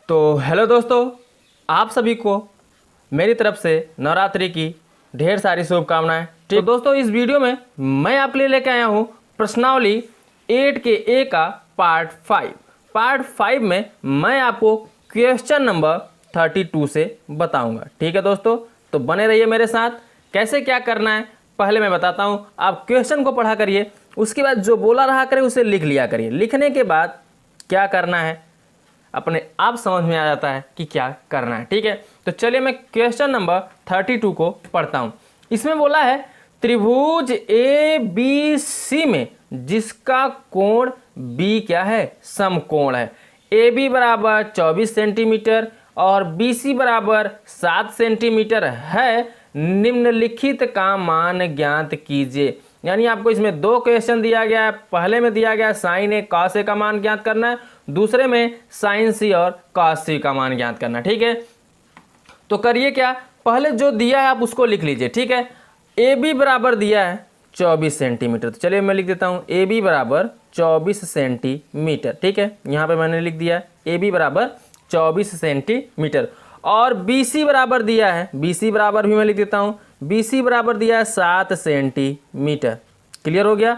तो हेलो दोस्तों, आप सभी को मेरी तरफ से नवरात्रि की ढेर सारी शुभकामनाएं। तो दोस्तों, इस वीडियो में मैं आपके लिए लेकर आया हूँ प्रश्नावली 8 के ए का पार्ट 5। पार्ट 5 में मैं आपको क्वेश्चन नंबर 32 से बताऊंगा। ठीक है दोस्तों, तो बने रहिए मेरे साथ। कैसे क्या करना है पहले मैं बताता हूँ। आप क्वेश्चन को पढ़ा करिए, उसके बाद जो बोला रहा करिए उसे लिख लिया करिए। लिखने के बाद क्या करना है अपने आप समझ में आ जाता है कि क्या करना है। ठीक है, तो चलिए मैं क्वेश्चन नंबर 32 को पढ़ता हूँ। इसमें बोला है त्रिभुज ए बी सी में जिसका कोण बी क्या है, समकोण है। ए बी बराबर 24 सेंटीमीटर और बी सी बराबर 7 सेंटीमीटर है। निम्नलिखित का मान ज्ञात कीजिए। यानी आपको इसमें दो क्वेश्चन दिया गया है। पहले में दिया गया है साइन ए कॉस ए का मान ज्ञात करना है, दूसरे में साइन सी और कॉस सी का मान ज्ञात करना है। ठीक है, तो करिए क्या, पहले जो दिया है आप उसको लिख लीजिए। ठीक है, ए बी बराबर दिया है 24 सेंटीमीटर। तो चलिए मैं लिख देता हूँ ए बी बराबर 24 सेंटीमीटर। ठीक है, यहाँ पे मैंने लिख दिया है ए बी बराबर 24 सेंटीमीटर। और बी सी बराबर दिया है, बी सी बराबर भी मैं लिख देता हूँ, बी सी बराबर दिया है 7 सेंटीमीटर। क्लियर हो गया।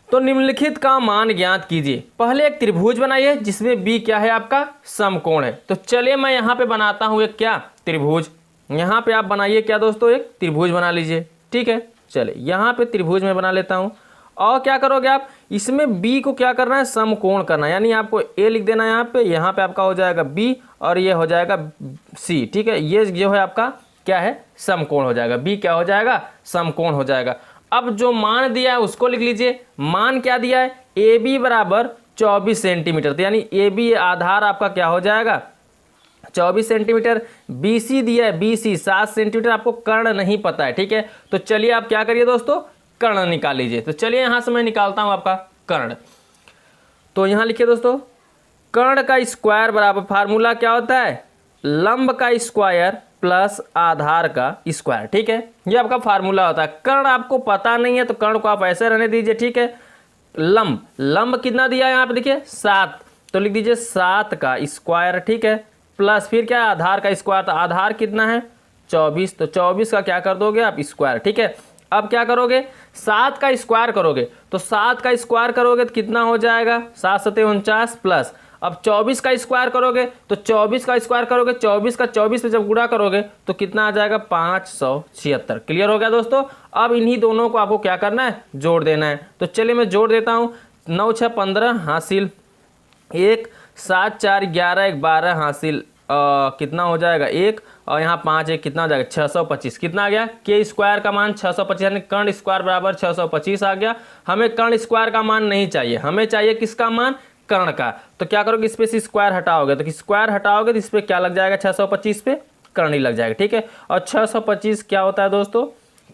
तो निम्नलिखित का मान ज्ञात कीजिए। पहले एक त्रिभुज बनाइए जिसमें बी क्या है, आपका समकोण है। तो चलिए मैं यहाँ पे बनाता हूँ एक क्या, त्रिभुज। यहाँ पे आप बनाइए क्या दोस्तों, एक त्रिभुज बना लीजिए। ठीक है, चलिए यहाँ पे त्रिभुज में बना लेता हूँ। और क्या करोगे आप, इसमें बी को क्या करना है, समकोण करना है। यानी आपको ए लिख देना है यहाँ पे आपका हो जाएगा बी और ये हो जाएगा सी। ठीक है, ये जो है आपका क्या है, समकोण हो जाएगा। बी क्या हो जाएगा, समकोण हो जाएगा। अब जो मान दिया है उसको लिख लीजिए। मान क्या दिया है, ए बी बराबर 24 सेंटीमीटर। तो यानी ए बी आधार आपका क्या हो जाएगा 24 सेंटीमीटर। बी सी दिया है, बी सी 7 सेंटीमीटर। आपको कर्ण नहीं पता है। ठीक है, तो चलिए आप क्या करिए दोस्तों, कर्ण निकाल लीजिए। तो चलिए यहाँ से मैं निकालता हूँ आपका कर्ण। तो यहाँ लिखिए दोस्तों, कर्ण का स्क्वायर बराबर, फार्मूला क्या होता है, लंब का स्क्वायर प्लस आधार का स्क्वायर। ठीक है, ये आपका फार्मूला होता है। कर्ण आपको पता नहीं है तो कर्ण को आप ऐसे रहने दीजिए। ठीक है, लंब कितना दिया है यहाँ पे देखिए 7, तो लिख दीजिए 7 का स्क्वायर। ठीक है, प्लस फिर क्या, आधार का स्क्वायर। तो आधार कितना है 24, तो 24 का क्या कर दोगे आप, स्क्वायर। ठीक है, अब क्या करोगे, 7 का स्क्वायर करोगे। तो 7 का स्क्वायर करोगे तो कितना हो जाएगा, 7 सते 49 प्लस, अब 24 का स्क्वायर करोगे तो 24 का स्क्वायर करोगे, 24 का 24 से जब गुणा करोगे तो कितना आ जाएगा 576। क्लियर हो गया दोस्तों। अब इन्हीं दोनों को आपको क्या करना है, जोड़ देना है। तो चलिए मैं जोड़ देता हूँ। 9 6 15 हासिल 1, 7 4 11 1 12 हासिल कितना हो जाएगा 1, और यहाँ 5 1 कितना हो जाएगा 625। कितना आ गया, के स्क्वायर का मान 625, यानी कर्ण स्क्वायर बराबर 625 आ गया। हमें कर्ण स्क्वायर का मान नहीं चाहिए, हमें चाहिए किसका मान, कर्ण का। तो क्या करोगे, इस पे से स्क्वायर हटाओगे, तो स्क्वायर हटाओगे तो इस पे क्या लग जाएगा, 625 पे कर्ण ही लग जाएगा। ठीक है, और 625 क्या होता है दोस्तों,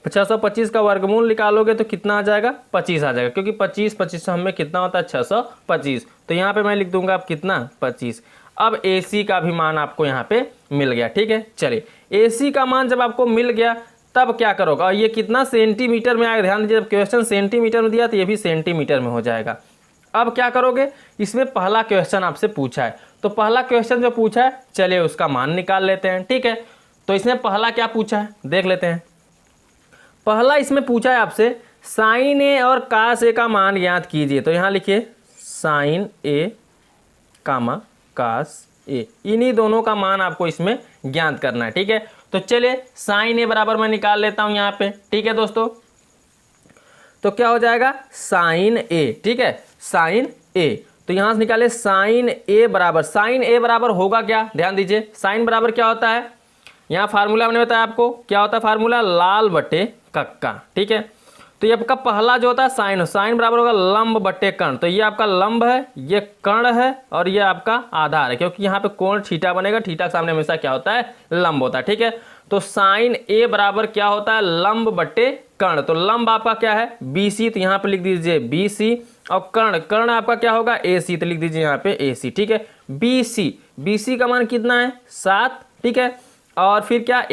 625 का वर्गमूल निकालोगे तो कितना आ जाएगा, 25 आ जाएगा। क्योंकि 25 हमें कितना होता है 625। तो यहाँ पे मैं लिख दूंगा आप कितना 25। अब AC का भी मान आपको यहाँ पे मिल गया। ठीक है, चलिए AC का मान जब आपको मिल गया तब क्या करोगे, और ये कितना सेंटीमीटर में आएगा, ध्यान दीजिए। जब क्वेश्चन सेंटीमीटर में दिया तो ये भी सेंटीमीटर में हो जाएगा। अब क्या करोगे, इसमें पहला क्वेश्चन आपसे पूछा है, तो पहला क्वेश्चन जो पूछा है चलिए उसका मान निकाल लेते हैं। ठीक है, तो इसमें पहला क्या पूछा है देख लेते हैं। पहला इसमें पूछा है आपसे साइन ए और कास ए का मान ज्ञात कीजिए। तो यहाँ लिखिए साइन ए कामा कास ए, इन्हीं दोनों का मान आपको इसमें ज्ञात करना है। ठीक है, तो चलिए साइन ए बराबर मैं निकाल लेता हूँ यहाँ पे। ठीक है दोस्तों, तो क्या हो जाएगा साइन ए। ठीक है, साइन ए, तो यहाँ से निकाले साइन ए बराबर, साइन ए बराबर होगा क्या, ध्यान दीजिए। साइन बराबर क्या होता है, यहाँ फार्मूला मैंने बताया आपको क्या होता है, फार्मूला लाल बटे कक्का। ठीक है, तो ये आपका पहला जो होता है साइन, साइन बराबर होगा लंब बटे कर्ण। तो ये आपका लंब है, ये कर्ण है, और ये आपका आधार है। क्योंकि यहाँ पे कोण थीटा बनेगा, थीटा के सामने हमेशा क्या होता है, लंब होता है। ठीक है, तो साइन ए बराबर क्या होता है, लंब बटे कर्ण। तो लंब आपका क्या है BC, तो यहाँ पे लिख दीजिए BC, और कर्ण आपका क्या होगा AC, तो लिख दीजिए यहाँ पे AC। ठीक है, BC का मान कितना है 7। ठीक है, और फिर क्या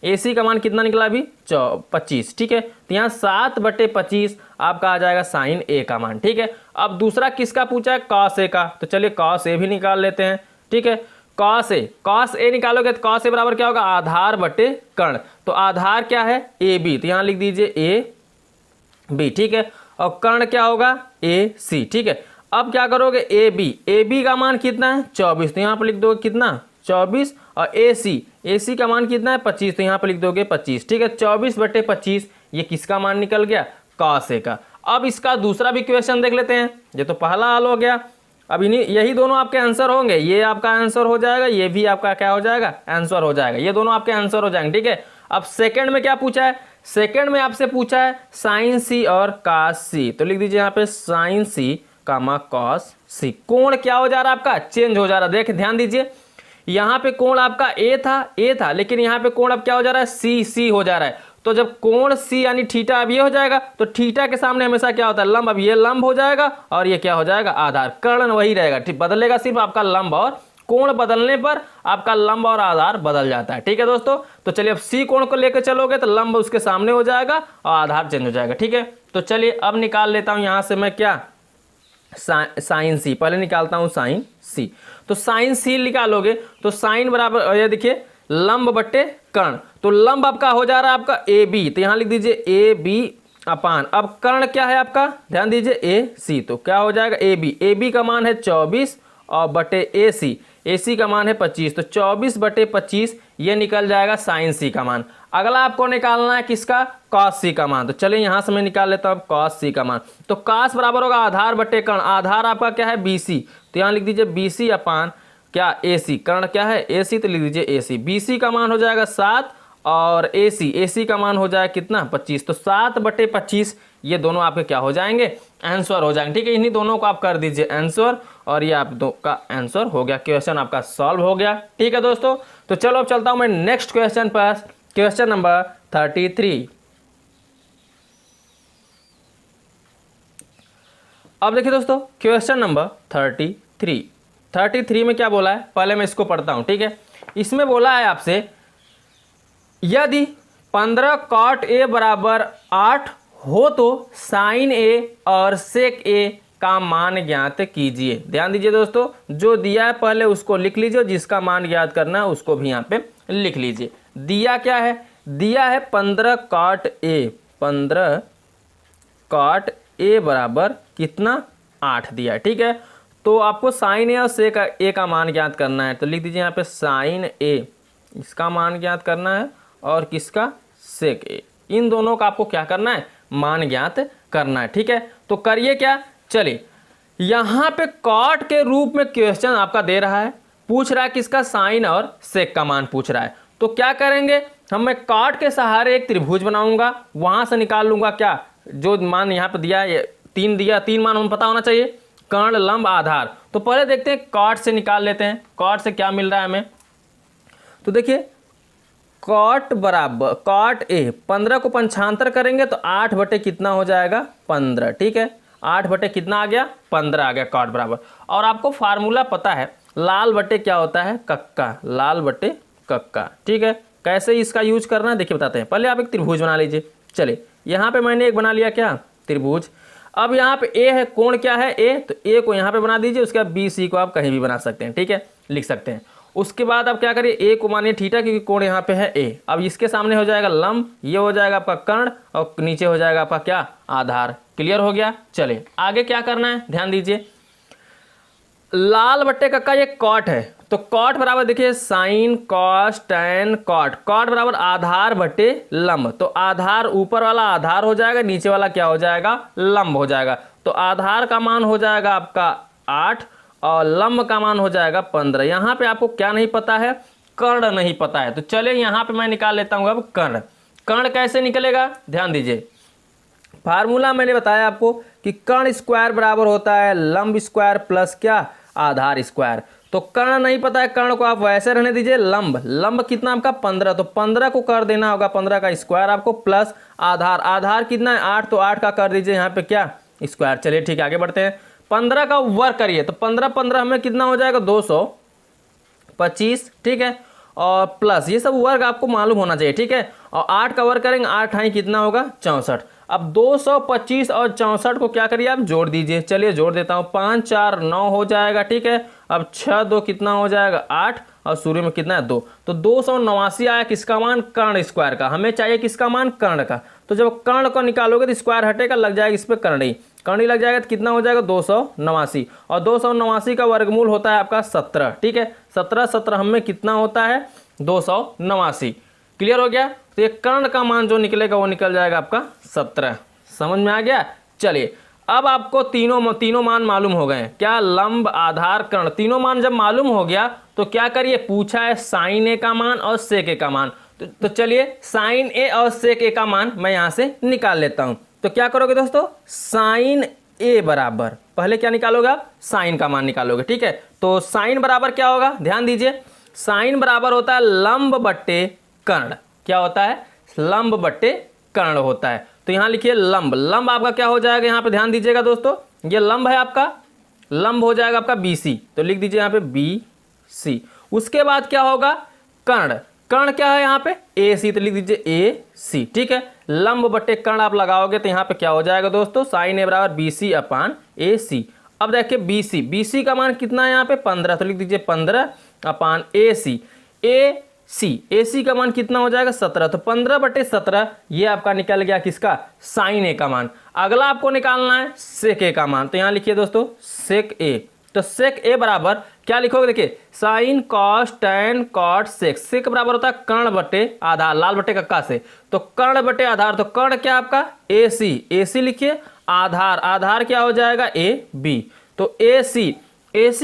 AC का मान कितना निकला अभी 25। ठीक है, तो यहाँ 7/25 आपका आ जाएगा साइन ए का मान। ठीक है, अब दूसरा किसका पूछा है, कॉस ए का। तो चलिए कॉस ए भी निकाल लेते हैं। ठीक है। कॉस ए निकालोगे तो कॉस ए बराबर क्या होगा, आधार बटे कर्ण। तो आधार क्या है, ए बी, तो यहाँ लिख दीजिए ए बी, ठीक है। और कर्ण क्या होगा, ए सी, ठीक है। अब क्या करोगे, ए बी का मान कितना है 24, तो यहाँ पर लिख दोगे कितना 24। और ए सी का मान कितना है 25, तो यहाँ पर लिख दोगे 25, ठीक है। 24/25 ये किसका मान निकल गया, कॉस ए का। अब इसका दूसरा भी क्वेश्चन देख लेते हैं। ये तो पहला हल हो गया। अब इन्हीं यही दोनों आपके आंसर होंगे, ये आपका आंसर हो जाएगा, ये भी आपका क्या हो जाएगा, आंसर हो जाएगा। ये दोनों आपके आंसर हो जाएंगे, ठीक है। अब सेकंड में क्या पूछा है, सेकंड में आपसे पूछा है साइन सी और कास सी, तो लिख दीजिए यहाँ पे साइन सी कामा कॉस सी। कोण क्या हो जा रहा है आपका, चेंज हो जा रहा है। देख ध्यान दीजिए, यहाँ पे कोण आपका ए था, लेकिन यहाँ पे कोण अब क्या हो जा रहा है, सी हो जा रहा है। तो जब कोण सी यानी थीटा अब ये हो जाएगा, तो थीटा के सामने हमेशा क्या होता है, लंब। अब ये लंब हो जाएगा और ये क्या हो जाएगा, आधार। कर्ण वही रहेगा, ठीक, बदलेगा सिर्फ आपका लंब, और कोण बदलने पर आपका लंब और आधार बदल जाता है, ठीक है दोस्तों। तो चलिए अब सी कोण को लेकर चलोगे तो लंब उसके सामने हो जाएगा और आधार चेंज हो जाएगा, ठीक है। तो चलिए अब निकाल लेता हूं यहां से मैं क्या, साइन सी। पहले निकालता हूं साइन सी। तो साइन सी निकालोगे तो साइन बराबर, ये देखिए लंब बट्टे कर्ण। तो लंब आपका हो जा रहा है आपका ए बी, तो यहां लिख दीजिए ए बी अपान। अब कर्ण क्या है आपका, ध्यान दीजिए ए सी, तो क्या हो जाएगा ए बी का मान है 24 और बटे ए सी का मान है 25, तो 24/25 ये निकल जाएगा साइन सी का मान। अगला आपको निकालना है किसका, कॉस सी का मान। तो चलिए यहां से मैं निकाल लेता हूं कॉस सी का मान। तो कॉस बराबर होगा आधार बटे कर्ण। आधार आपका क्या है BC, तो यहां लिख दीजिए BC अपान क्या AC। कर्ण क्या है AC, तो लिख दीजिए AC। BC का मान हो जाएगा 7 और AC का मान हो जाएगा कितना 25, तो 7/25 ये दोनों आपके क्या हो जाएंगे, आंसर हो जाएंगे, ठीक है। इन्हीं दोनों को आप कर दीजिए आंसर और ये आप दो का आंसर हो गया। क्वेश्चन आपका सॉल्व हो गया, ठीक है दोस्तों। तो चलो अब चलता हूं मैं नेक्स्ट क्वेश्चन पर, क्वेश्चन नंबर 33। अब देखिए दोस्तों क्वेश्चन नंबर 33 में क्या बोला है, पहले मैं इसको पढ़ता हूं, ठीक है। इसमें बोला है आपसे यदि 15 cot A बराबर 8 हो तो साइन ए और सेक ए का मान ज्ञात कीजिए। ध्यान दीजिए दोस्तों, जो दिया है पहले उसको लिख लीजिए, जिसका मान ज्ञात करना है उसको भी यहाँ पे लिख लीजिए। दिया क्या है, दिया है 15 cot A, 15 cot A बराबर कितना 8 दिया है, ठीक है। तो आपको साइन ए और सेक ए का मान ज्ञात करना है, तो लिख दीजिए यहाँ पे साइन ए इसका मान ज्ञात करना है और किसका, सेक ए। इन दोनों का आपको क्या करना है, मान ज्ञात करना है, ठीक है। तो करिए क्या, चलिए यहाँ पे कॉट के रूप में क्वेश्चन आपका दे रहा है, पूछ रहा है किसका, साइन और सेक का मान पूछ रहा है। तो क्या करेंगे हम, मैं कॉट के सहारे एक त्रिभुज बनाऊंगा, वहां से निकाल लूंगा क्या, जो मान यहाँ पे दिया है 3 मान हमें पता होना चाहिए, कर्ण लंब आधार। तो पहले देखते हैं कॉट से निकाल लेते हैं, कॉट से क्या मिल रहा है हमें। तो देखिए कॉट बराबर कॉट ए 15 को पंचांतर करेंगे तो 8 बटे कितना हो जाएगा 15, ठीक है। 8 बटे कितना आ गया 15 आ गया कॉट बराबर। और आपको फार्मूला पता है लाल बटे क्या होता है कक्का, लाल बटे कक्का, ठीक है। कैसे इसका यूज करना है देखिए बताते हैं। पहले आप एक त्रिभुज बना लीजिए। चलिए यहाँ पे मैंने एक बना लिया क्या, त्रिभुज। अब यहाँ पे ए है, कोण क्या है ए, तो ए को यहाँ पे बना दीजिए, उसके बाद BC को आप कहीं भी बना सकते हैं, ठीक है, लिख सकते हैं। उसके बाद आप क्या करिए, ए को मानिए थीटा क्योंकि कोण यहाँ पे है ए। अब इसके सामने हो जाएगा लंब, ये हो जाएगा आपका कर्ण और नीचे हो जाएगा आपका क्या, आधार। क्लियर हो गया। चलिए आगे क्या करना है, ध्यान दीजिए। लाल बट्टे कक्का ये कॉट है, तो कॉट बराबर देखिए sine cos tan cot, cot बराबर आधार बटे लंब। तो आधार ऊपर वाला आधार हो जाएगा, नीचे वाला क्या हो जाएगा, लंब हो जाएगा। तो आधार का मान हो जाएगा आपका 8 और लंब का मान हो जाएगा 15। यहाँ पे आपको क्या नहीं पता है, कर्ण नहीं पता है। तो चलिए यहाँ पे मैं निकाल लेता हूँ अब कर्ण। कर्ण कैसे निकलेगा, ध्यान दीजिए। फार्मूला मैंने बताया आपको कि कर्ण स्क्वायर बराबर होता है लंब स्क्वायर प्लस क्या, आधार स्क्वायर। तो कर्ण नहीं पता है, कर्ण को आप वैसे रहने दीजिए। लंब कितना आपका 15, तो 15 को कर देना होगा 15 का स्क्वायर आपको, प्लस आधार कितना है 8, तो 8 का कर दीजिए यहाँ पे क्या, स्क्वायर। चलिए ठीक है आगे बढ़ते हैं। 15 का वर्ग करिए तो 15 हमें कितना हो जाएगा 225, ठीक है। और प्लस ये सब वर्ग आपको मालूम होना चाहिए, ठीक है। और 8 का वर्ग करेंगे 8 हाई कितना होगा 64। अब 225 और 64 को क्या करिए आप जोड़ दीजिए। चलिए जोड़ देता हूँ, 5 4 9 हो जाएगा, ठीक है। अब 6 2 कितना हो जाएगा 8 और शुरू में कितना है 2, तो 289 आया किसका मान, कर्ण स्क्वायर का। हमें चाहिए किसका मान, कर्ण का। तो जब कर्ण को निकालोगे तो स्क्वायर हटेगा, लग जाएगा इस पर करणी, करणी लग जाएगा तो कितना हो जाएगा 289, और 289 का वर्गमूल होता है आपका 17, ठीक है। 17 17 में कितना होता है 289। क्लियर हो गया। तो ये कर्ण का मान जो निकलेगा वो निकल जाएगा आपका 17। समझ में आ गया। चलिए अब आपको तीनों मान मालूम हो गए। क्या, लंब, आधार, कर्ण, तीनों मान जब मालूम हो गया तो क्या करिए, पूछा है साइन ए का मान और सेक ए का मान। तो चलिए साइन ए और सेक ए का मान मैं यहां से निकाल लेता हूं। तो क्या करोगे दोस्तों, साइन ए बराबर, पहले क्या निकालोगे आप, साइन का मान निकालोगे, ठीक है। तो साइन बराबर क्या होगा, ध्यान दीजिए, साइन बराबर होता है लंब बट्टे कर्ण। क्या होता है, लंब बट्टे कर्ण होता है। तो यहां लिखिए लंब, लंब आपका क्या हो जाएगा, यहां पे ध्यान दीजिएगा दोस्तों, ये लंब है आपका, लंब हो जाएगा आपका BC, तो लिख दीजिए यहां पे BC। उसके बाद क्या होगा, कर्ण, कर्ण क्या है यहाँ पे AC, तो लिख दीजिए AC, ठीक है। लंब बट्टे कर्ण आप लगाओगे तो यहाँ पे क्या हो जाएगा दोस्तों, साइन ए बराबर BC अपान AC। अब देखिए BC का मान कितना है यहाँ पे 15, तो लिख दीजिए 15 अपान AC का मान कितना हो जाएगा 17, तो 15/17 ये आपका निकल गया किसका, साइन ए का मान। अगला आपको निकालना है सेक ए का मान। तो यहाँ लिखिए दोस्तों सेक ए, तो सेक ए बराबर क्या लिखोगे, देखिए sine cos tan cot sec, sec बराबर होता है कर्ण बटे आधार, लाल बटे कक्का से, तो कर्ण बटे आधार, तो कर्ण क्या आपका AC लिखिए, आधार क्या हो जाएगा AB, तो AC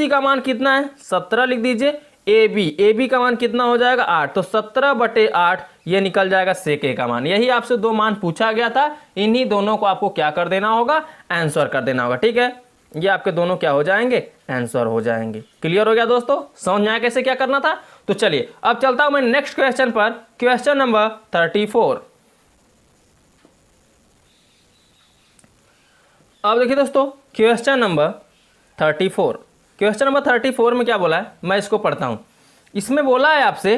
का मान कितना है 17 लिख दीजिए, AB का मान कितना हो जाएगा 8, तो 17/8 ये निकल जाएगा सेक ए का मान। यही आपसे दो मान पूछा गया था, इन्हीं दोनों को आपको क्या कर देना होगा, आंसर कर देना होगा, ठीक है। ये आपके दोनों क्या हो जाएंगे, आंसर हो जाएंगे। क्लियर हो गया दोस्तों, समझ में आया कैसे क्या करना था। तो चलिए अब चलता हूं मैं नेक्स्ट क्वेश्चन पर, क्वेश्चन नंबर 34। अब देखिए दोस्तों क्वेश्चन नंबर 34, क्वेश्चन नंबर 34 में क्या बोला है, मैं इसको पढ़ता हूं। इसमें बोला है आपसे,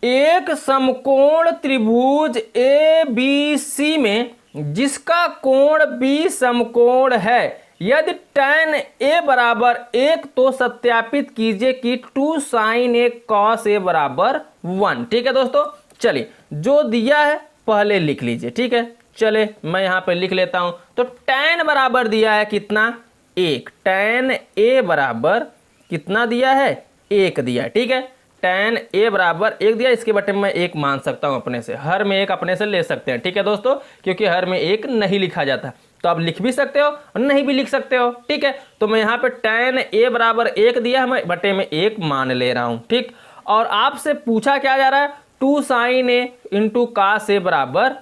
एक समकोण त्रिभुज ABC में जिसका कोण B समकोण है, यदि tan A बराबर 1 तो सत्यापित कीजिए कि 2 sin A cos A बराबर 1। ठीक है दोस्तों, चलिए जो दिया है पहले लिख लीजिए, ठीक है। चले मैं यहां पे लिख लेता हूं। तो tan बराबर दिया है कितना, 1, tan A बराबर कितना दिया है, 1 दिया, ठीक है। tan A बराबर 1 दिया, इसके बटे में मैं 1 मान सकता हूं अपने से, हर में 1 अपने से ले सकते हैं, ठीक है दोस्तों, क्योंकि हर में 1 नहीं लिखा जाता, तो आप लिख भी सकते हो और नहीं भी लिख सकते हो, ठीक है। तो मैं यहाँ पे tan A बराबर 1 दिया है, मैं बटे में 1 मान ले रहा हूँ, ठीक। और आपसे पूछा क्या जा रहा है, 2 sin A into cos A बराबर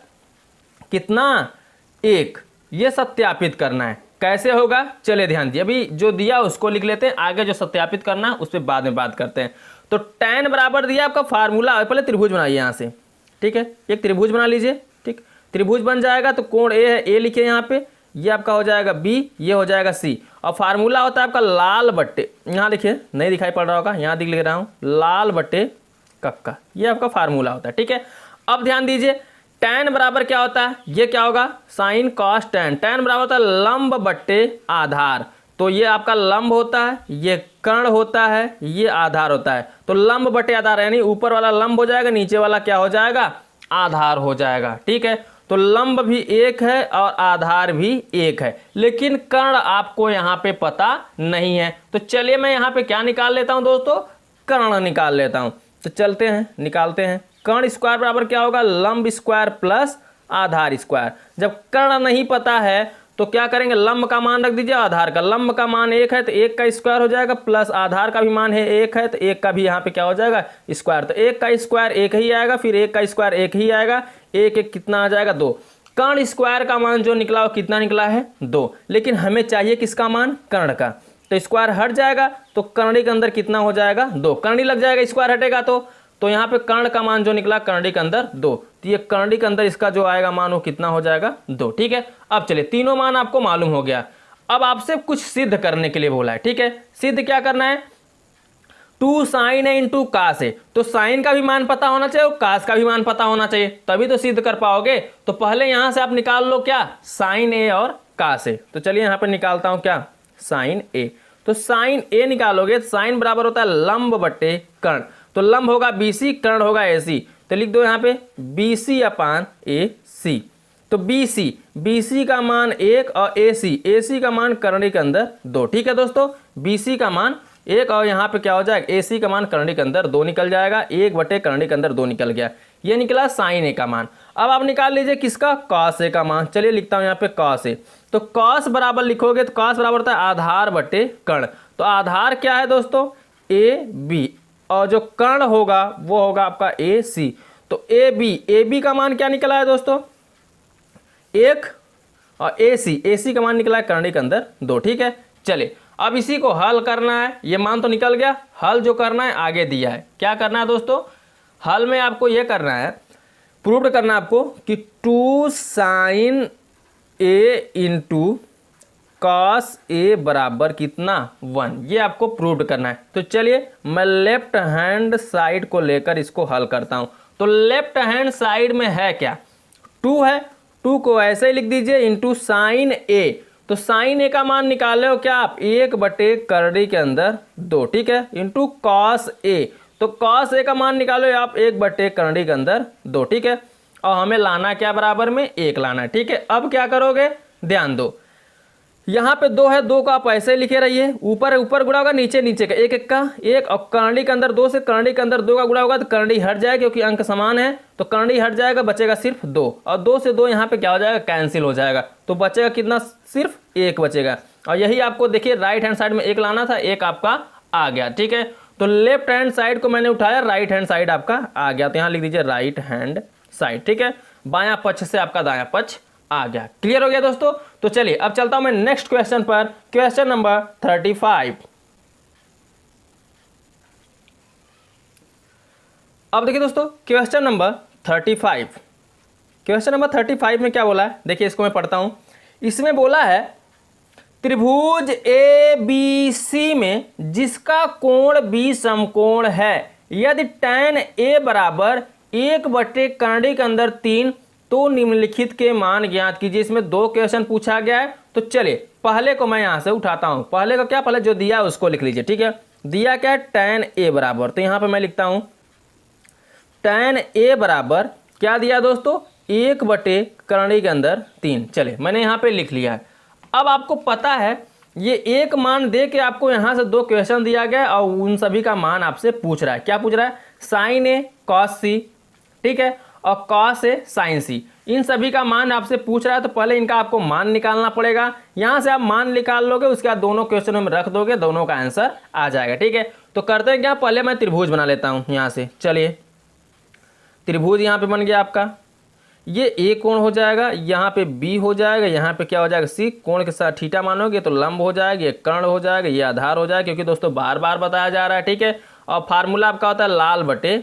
कितना, 1, ये सत्यापित करना है। कैसे होगा, चले ध्यान दिए, अभी जो दिया उसको लिख लेते हैं, आगे जो सत्यापित करना है उस पर बाद में बात करते हैं। तो tan बराबर दिया आपका फार्मूला, पहले त्रिभुज बनाइए यहाँ से, ठीक है। एक त्रिभुज बना लीजिए, ठीक, त्रिभुज बन जाएगा तो कोण A है, A लिखिए यहाँ पे, ये आपका हो जाएगा B, ये हो जाएगा C, और फार्मूला होता है आपका लाल बट्टे, यहाँ लिखिए नहीं दिखाई पड़ रहा होगा, यहाँ लिख रहा हूँ लाल बट्टे कक्का, ये आपका फार्मूला होता है, ठीक है। अब ध्यान दीजिए, tan बराबर क्या होता है, ये क्या होगा, साइन कॉस tan, tan बराबर होता है लंब बट्टे आधार, तो ये आपका लंब होता है, ये कर्ण होता है, ये आधार होता है, तो लंब बटे आधार, यानी ऊपर वाला लंब हो जाएगा, नीचे वाला क्या हो जाएगा, आधार हो जाएगा, ठीक है। तो लंब भी 1 है और आधार भी 1 है, लेकिन कर्ण आपको यहाँ पे पता नहीं है। तो चलिए मैं यहाँ पे क्या निकाल लेता हूँ दोस्तों, कर्ण निकाल लेता हूँ। तो चलते हैं निकालते हैं, कर्ण स्क्वायर बराबर क्या होगा, लंब स्क्वायर प्लस आधार स्क्वायर। जब कर्ण नहीं पता है तो क्या करेंगे, लंब का मान रख दीजिए, आधार का, लंब का मान 1 है तो 1 का स्क्वायर हो जाएगा, प्लस आधार का भी मान है 1 है तो 1 का भी यहाँ पे क्या हो जाएगा, स्क्वायर। तो 1 का स्क्वायर 1 ही आएगा, फिर 1 का स्क्वायर 1 ही आएगा, 1 1 कितना आ जाएगा 2। कर्ण स्क्वायर का मान जो निकला वो कितना निकला है 2, लेकिन हमें चाहिए किसका मान, कर्ण का। तो स्क्वायर हट जाएगा तो कर्णी के अंदर कितना हो जाएगा 2, कर्णी लग जाएगा, स्क्वायर हटेगा तो यहाँ पे कर्ण का मान जो निकला कर्णी के अंदर 2, तो ये कर्णी के अंदर इसका जो आएगा मान वो कितना हो जाएगा 2, ठीक है। अब चलिए तीनों मान आपको मालूम हो गया, अब आपसे कुछ सिद्ध करने के लिए बोला है, ठीक है। सिद्ध क्या करना है, 2 साइन ए इंटू कास ए, तो साइन का भी मान पता होना चाहिए और कास का भी मान पता होना चाहिए, तभी तो सिद्ध कर पाओगे। तो पहले यहां से आप निकाल लो क्या, साइन ए और कास ए। तो चलिए यहां पर निकालता हूं क्या, साइन ए। तो साइन ए निकालोगे तो साइन बराबर होता है लंब बटे कर्ण, तो लंब होगा BC, कर्ण होगा AC, तो लिख दो यहाँ पे BC अपान AC। तो BC का मान 1 और AC का मान करणी के अंदर 2। ठीक है दोस्तों, BC का मान 1 और यहाँ पे क्या हो जाएगा, AC का मान करणी के अंदर 2 निकल जाएगा, 1 बटे करणी के अंदर 2 निकल गया। ये निकला साइन ए का मान। अब आप निकाल लीजिए किसका, कॉस ए का मान। चलिए लिखता हूँ यहाँ पे कॉस ए। तो कॉस बराबर लिखोगे तो कॉस बराबर होता है आधार बटे कर्ण। तो आधार क्या है दोस्तों, AB, और जो कर्ण होगा वो होगा आपका AC। तो AB का मान क्या निकला है दोस्तों, 1, और AC का मान निकला है करणी के अंदर 2। ठीक है, चलिए अब इसी को हल करना है। ये मान तो निकल गया, हल जो करना है आगे दिया है। क्या करना है दोस्तों, हल में आपको ये करना है, प्रूव करना है आपको कि 2 sign A into cos A बराबर कितना, 1। ये आपको प्रूव करना है। तो चलिए मैं लेफ्ट हैंड साइड को लेकर इसको हल करता हूं। तो लेफ्ट हैंड साइड में है क्या, 2 है, 2 को ऐसे ही लिख दीजिए इंटू साइन ए। तो साइन ए का मान निकाले हो क्या आप, 1 बटे करणी के अंदर 2। ठीक है, इंटू कॉस ए। तो कॉस ए का मान निकालो आप 1 बटे करणी के अंदर 2। ठीक है, और हमें लाना क्या बराबर में, 1 लाना है। ठीक है, अब क्या करोगे, ध्यान दो, यहाँ पे 2 है, 2 को आप ऐसे लिखे रहिए, ऊपर ऊपर गुणा होगा, नीचे नीचे का 1 1 का 1, और करणी के अंदर 2 से करणी के अंदर 2 का गुणा होगा तो करणी हट जाएगा, क्योंकि अंक समान है तो करणी हट जाएगा, बचेगा सिर्फ 2, और 2 से 2 यहाँ पे क्या हो जाएगा, कैंसिल हो जाएगा। तो बचेगा कितना, सिर्फ 1 बचेगा। और यही आपको देखिए राइट हैंड साइड में 1 लाना था, 1 आपका आ गया। ठीक है, तो लेफ्ट हैंड साइड को मैंने उठाया, राइट हैंड साइड आपका आ गया, तो यहाँ लिख दीजिए राइट हैंड साइड। ठीक है, बायां पक्ष से आपका दायां पक्ष आ गया। क्लियर हो गया दोस्तों। तो चलिए अब चलता हूं मैं नेक्स्ट क्वेश्चन पर, क्वेश्चन नंबर 35। अब देखिए दोस्तों क्वेश्चन नंबर 35, क्वेश्चन नंबर 35 में क्या बोला है, देखिए इसको मैं पढ़ता हूं। इसमें बोला है त्रिभुज ABC में जिसका कोण B समकोण है, यदि tan A बराबर 1 बटे करणी के अंदर 3, तो निम्नलिखित के मान ज्ञात कीजिए। इसमें 2 क्वेश्चन पूछा गया है। तो चलिए पहले को मैं यहां से उठाता हूं, पहले का क्या, पहले जो दिया है उसको लिख लीजिए। ठीक है, दिया क्या है, tan A बराबर, तो यहां पे मैं लिखता हूं tan A बराबर क्या दिया दोस्तों, 1 बटे करणी के अंदर 3। चलिए मैंने यहां पे लिख लिया है। अब आपको पता है ये एक मान दे के आपको यहां से 2 क्वेश्चन दिया गया और उन सभी का मान आपसे पूछ रहा है। क्या पूछ रहा है, साइन ए कॉस सी, ठीक है, और कॉस ए साइन सी, इन सभी का मान आपसे पूछ रहा है। तो पहले इनका आपको मान निकालना पड़ेगा। यहां से आप मान निकाल लोगे, उसके बाद दोनों क्वेश्चनों में रख दोगे, दोनों का आंसर आ जाएगा। ठीक है, तो करते हैं क्या, पहले मैं त्रिभुज बना लेता हूं यहां से। चलिए त्रिभुज यहां पे बन गया आपका, ये ए कोण हो जाएगा, यहाँ पे बी हो जाएगा, यहाँ पे क्या हो जाएगा सी, कोण के साथ थीटा मानोगे तो लंब हो जाएगा, ये कर्ण हो जाएगा, ये आधार हो जाएगा, क्योंकि दोस्तों बार बार बताया जा रहा है। ठीक है, और फार्मूला आपका होता है लाल बटे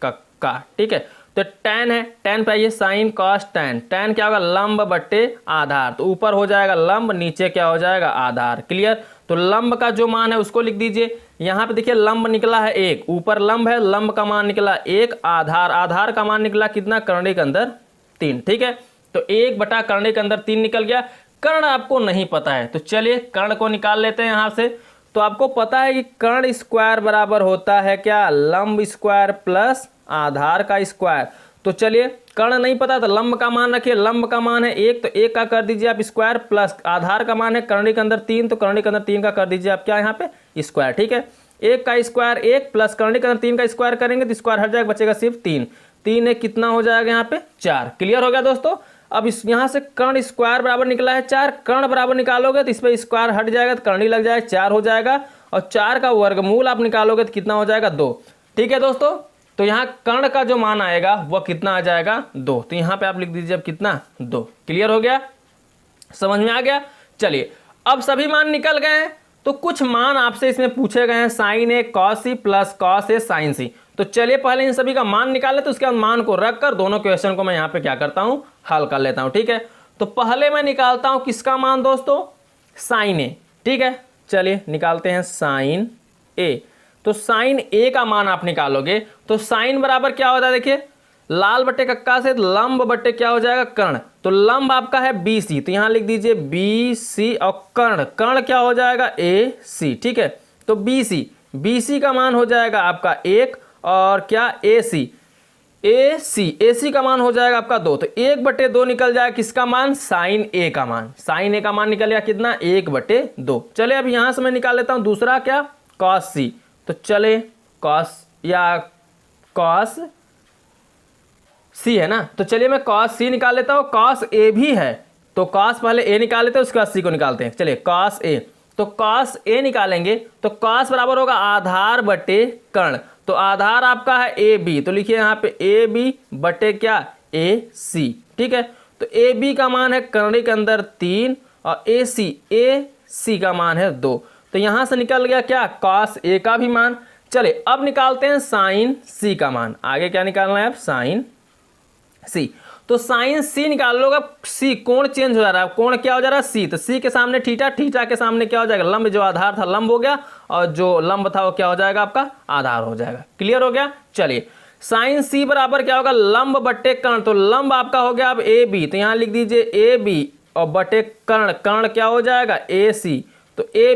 कक्का। ठीक है, तो tan है, tan पे आइए, साइन कॉस tan, tan क्या होगा, लंब बट्टे आधार, तो ऊपर हो जाएगा लंब, नीचे क्या हो जाएगा आधार। क्लियर, तो लंब का जो मान है उसको लिख दीजिए। यहाँ पे देखिए लंब निकला है 1, ऊपर लंब है, लंब का मान निकला 1, आधार, आधार का मान निकला कितना, करणी के अंदर 3। ठीक है, तो 1 बटा करणी के अंदर 3 निकल गया। कर्ण आपको नहीं पता है, तो चलिए कर्ण को निकाल लेते हैं यहाँ से। तो आपको पता है कि कर्ण स्क्वायर बराबर होता है क्या, लंब स्क्वायर प्लस आधार का स्क्वायर। तो चलिए कर्ण नहीं पता तो लंब का मान रखिए, लंब का मान है 1, तो 1 का कर दीजिए आप स्क्वायर, प्लस आधार का मान है करणी के अंदर 3, तो करणी के अंदर 3 का कर दीजिए आप क्या, यहाँ पे स्क्वायर। ठीक है, 1 का स्क्वायर 1 प्लस करणी के अंदर 3 का स्क्वायर करेंगे तो स्क्वायर हट जाएगा, बचेगा सिर्फ 3, 3 एक कितना हो जाएगा यहाँ पे 4। क्लियर हो गया दोस्तों। अब इस यहाँ से कर्ण स्क्वायर बराबर निकला है 4, कर्ण बराबर निकालोगे तो इस पर स्क्वायर हट जाएगा तो करणी लग जाएगा, 4 हो जाएगा, और 4 का वर्गमूल आप निकालोगे तो कितना हो जाएगा 2। ठीक है दोस्तों, तो यहाँ कर्ण का जो मान आएगा वह कितना आ जाएगा 2, तो यहाँ पे आप लिख दीजिए अब कितना 2। क्लियर हो गया, समझ में आ गया। चलिए अब सभी मान निकल गए हैं, तो कुछ मान आपसे इसमें पूछे गए हैं, sign A cos C plus cos A sign सी। तो चलिए पहले इन सभी का मान निकाल लेते, तो उसके बाद मान को रखकर दोनों क्वेश्चन को मैं यहाँ पे क्या करता हूँ, हल कर लेता हूँ। ठीक है, तो पहले मैं निकालता हूँ किसका मान दोस्तों, साइन ए। ठीक है, चलिए निकालते हैं साइन ए। तो साइन ए का मान आप निकालोगे तो साइन बराबर क्या होता है, देखिए लाल बट्टे कक्का से लंब बट्टे क्या हो जाएगा कर्ण, तो लंब आपका है बी सी, तो यहां लिख दीजिए बी सी और कर्ण, कर्ण क्या हो जाएगा ए सी, ठीक है। तो बी सी का मान हो जाएगा आपका 1 और क्या ए सी का मान हो जाएगा आपका 2, तो 1/2 निकल जाएगा किसका मान, साइन ए का मान, साइन ए का मान निकल गया कितना 1/2। चले अब यहां से मैं निकाल लेता हूं दूसरा क्या कॉस सी, तो चले कॉस या कॉस सी है ना, तो चलिए मैं कॉस सी निकाल लेता हूँ। कॉस ए भी है तो कॉस पहले ए निकाल लेते हैं उसके बाद सी को निकालते हैं। चलिए कॉस ए, तो कॉस ए निकालेंगे तो कॉस बराबर होगा आधार बटे कर्ण, तो आधार आपका है ए बी, तो लिखिए यहाँ पे ए बी बटे क्या ए सी, ठीक है। तो ए बी का मान है कर्णी के अंदर 3 और ए सी का मान है 2, तो यहाँ से निकल गया क्या कॉस ए का भी मान। चले अब निकालते हैं साइन सी का मान, आगे क्या निकालना है अब साइन सी, तो साइन सी निकाल लो। अब सी कोण चेंज हो जा रहा है, कोण क्या हो जा रहा है सी, तो सी के सामने थीटा, थीटा के सामने क्या हो जाएगा लंब, जो आधार था लंब हो गया और जो लंब था वो क्या हो जाएगा आपका आधार हो जाएगा। क्लियर हो गया। चलिए साइन सी बराबर क्या होगा लंब बट्टे कर्ण, तो लंब आपका हो गया अब ए बी, तो यहां लिख दीजिए ए बी और बटे कर्ण, कर्ण क्या हो जाएगा ए सी, तो ए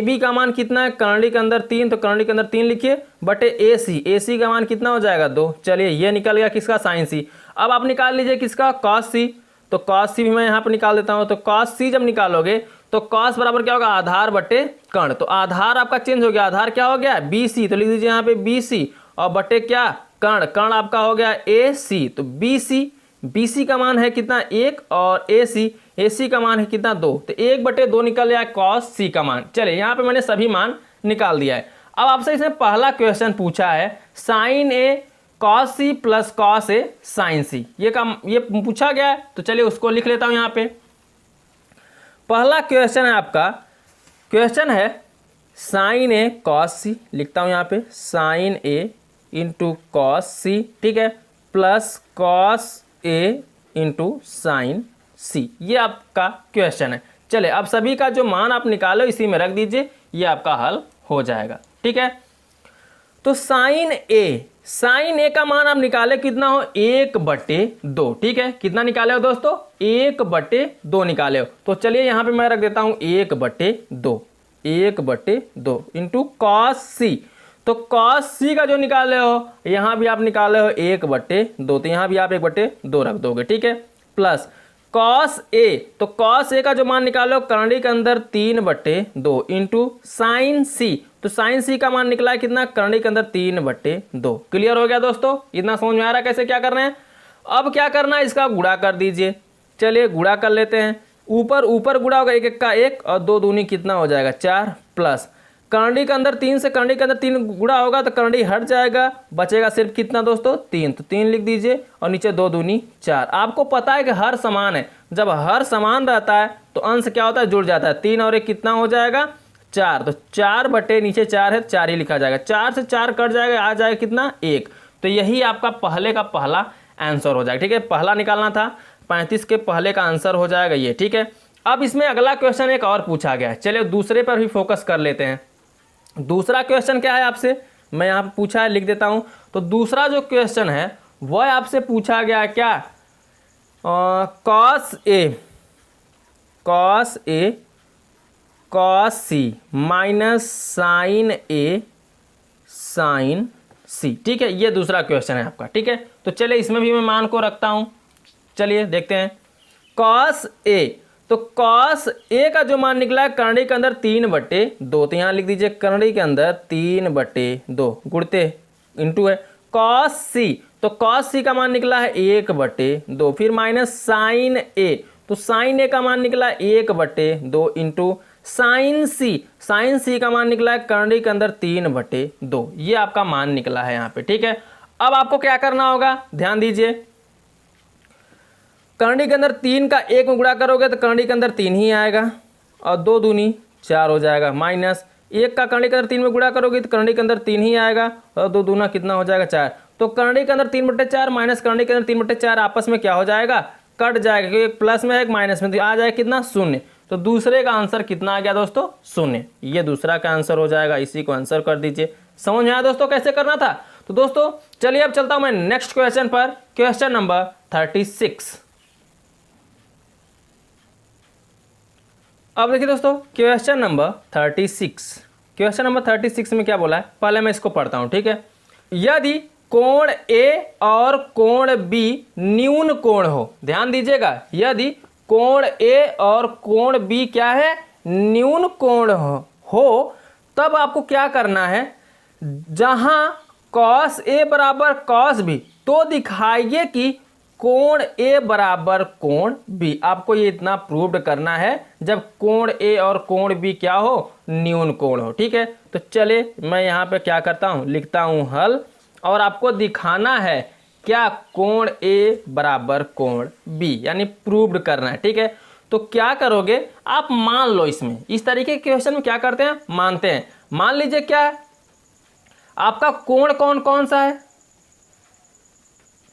बी का मान कितना है कर्णी के अंदर 3, तो कर्णी के अंदर 3 लिखिए बटे ए सी का मान कितना हो जाएगा 2। चलिए ये निकल गया किसका साइन सी। अब आप निकाल लीजिए किसका कॉस सी, तो कॉस सी भी मैं यहाँ पर निकाल देता हूँ। तो कॉस सी जब निकालोगे तो कॉस बराबर क्या होगा आधार बटे कर्ण, तो आधार आपका चेंज हो गया, आधार क्या हो गया बी सी, तो लिख दीजिए यहाँ पे बी सी और बटे क्या कर्ण, कर्ण आपका हो गया ए सी, तो बी सी का मान है कितना 1 और ए सी का मान है कितना 2, तो 1/2 निकल जाए कॉस सी का मान। चलिए यहाँ पे मैंने सभी मान निकाल दिया है। अब आपसे इसने पहला क्वेश्चन पूछा है sign A cos C plus cos A sign सी, ये पूछा गया है, तो चलिए उसको लिख लेता हूँ यहाँ पे। पहला क्वेश्चन है आपका, क्वेश्चन है साइन ए कॉस सी, लिखता हूँ यहाँ पे साइन ए इंटू कॉस सी, ठीक है, plus cos A into sine सी, ये आपका क्वेश्चन है। चले अब सभी का जो मान आप निकालो इसी में रख दीजिए, ये आपका हल हो जाएगा, ठीक है। तो साइन ए का मान आप निकाले कितना हो 1/2, ठीक है, कितना निकाले हो दोस्तों 1/2 निकाले हो। तो चलिए यहाँ पे मैं रख देता हूँ 1/2 इंटू कॉस सी, तो कॉस सी का जो निकाले हो यहाँ भी आप निकाले हो 1/2, तो यहाँ भी आप 1/2 रख दोगे, ठीक है, प्लस कॉस ए, तो कॉस ए का जो मान निकालो कर्णी के अंदर 3/2 इंटू साइन सी, तो साइन सी का मान निकला है कितना कर्णी के अंदर 3/2। क्लियर हो गया दोस्तों, इतना समझ में आ रहा है कैसे क्या करना है। अब क्या करना है इसका गुणा कर दीजिए, चलिए गुणा कर लेते हैं। ऊपर गुणा होगा 1 का 1 और 2 दूनी कितना हो जाएगा 4, प्लस कर्णी के अंदर 3 से कर्णी के अंदर 3 गुणा होगा तो कर्णी हट जाएगा, बचेगा सिर्फ कितना दोस्तों 3, तो 3 लिख दीजिए और नीचे 2 दूनी 4। आपको पता है कि हर समान है, जब हर समान रहता है तो अंश क्या होता है जुड़ जाता है, 3 और 1 कितना हो जाएगा 4, तो 4 बटे नीचे 4 है 4 ही लिखा जाएगा, 4 से 4 कट जाएगा, आ जाएगा कितना 1, तो यही आपका पहले का पहला आंसर हो जाएगा, ठीक है। पहला निकालना था 35 के पहले का आंसर हो जाएगा ये, ठीक है। अब इसमें अगला क्वेश्चन एक और पूछा गया है, चलिए दूसरे पर भी फोकस कर लेते हैं। दूसरा क्वेश्चन क्या है आपसे, मैं यहाँ पे पूछा है लिख देता हूँ। तो दूसरा जो क्वेश्चन है वह आपसे पूछा गया है क्या कॉस सी माइनस साइन ए साइन सी, ठीक है, ये दूसरा क्वेश्चन है आपका, ठीक है। तो चलिए इसमें भी मैं मान को रखता हूँ, चलिए देखते हैं। कॉस ए, तो कॉस ए का जो मान निकला है कर्णी के अंदर 3/2, तो यहाँ लिख दीजिए कर्णी के अंदर 3/2 गुणते इंटू है कॉस सी, तो कॉस सी का मान निकला है 1/2, फिर माइनस साइन ए, तो साइन ए का मान निकला है 1/2 इंटू साइन सी का मान निकला है कर्णी के अंदर 3/2, ये आपका मान निकला है यहाँ पे, ठीक है। अब आपको क्या करना होगा ध्यान दीजिए, कर्णी के अंदर 3 का 1 में गुणा करोगे तो कर्णी के अंदर 3 ही आएगा और 2 दूनी 4 हो जाएगा, माइनस 1 का कर्णी के अंदर 3 में गुणा करोगे तो कर्णी के अंदर 3 ही आएगा और 2 दूना कितना हो जाएगा 4, तो कर्णी के अंदर 3/4 माइनस कर्णी के अंदर 3/4 आपस में क्या हो जाएगा कट जाएगा, क्योंकि एक प्लस में है एक माइनस में, तो आ जाएगा कितना 0, तो दूसरे का आंसर कितना आ गया दोस्तों 0, ये दूसरा का आंसर हो जाएगा। इसी को आंसर कर दीजिए, समझ में आया दोस्तों कैसे करना था? तो दोस्तों चलिए अब चलता हूं मैं नेक्स्ट क्वेश्चन पर, क्वेश्चन नंबर 36। अब देखिए दोस्तों क्वेश्चन नंबर 36, क्वेश्चन नंबर 36 में क्या बोला है, पहले मैं इसको पढ़ता हूं, ठीक है। यदि कोण ए और कोण बी न्यून कोण हो, ध्यान दीजिएगा, यदि कोण ए और कोण बी क्या है, न्यून कोण हो तब आपको क्या करना है, जहां कॉस ए बराबर कॉस बी, तो दिखाइए कि कोण ए बराबर कोण बी। आपको ये इतना प्रूव्ड करना है जब कोण ए और कोण बी क्या हो, न्यून कोण हो, ठीक है। तो चले मैं यहाँ पे क्या करता हूँ, लिखता हूँ हल, और आपको दिखाना है क्या, कोण ए बराबर कोण बी, यानी प्रूव्ड करना है, ठीक है। तो क्या करोगे आप, मान लो इसमें, इस तरीके के क्वेश्चन में क्या करते हैं, मानते हैं। मान लीजिए क्या है, आपका कोण कौन कौन सा है,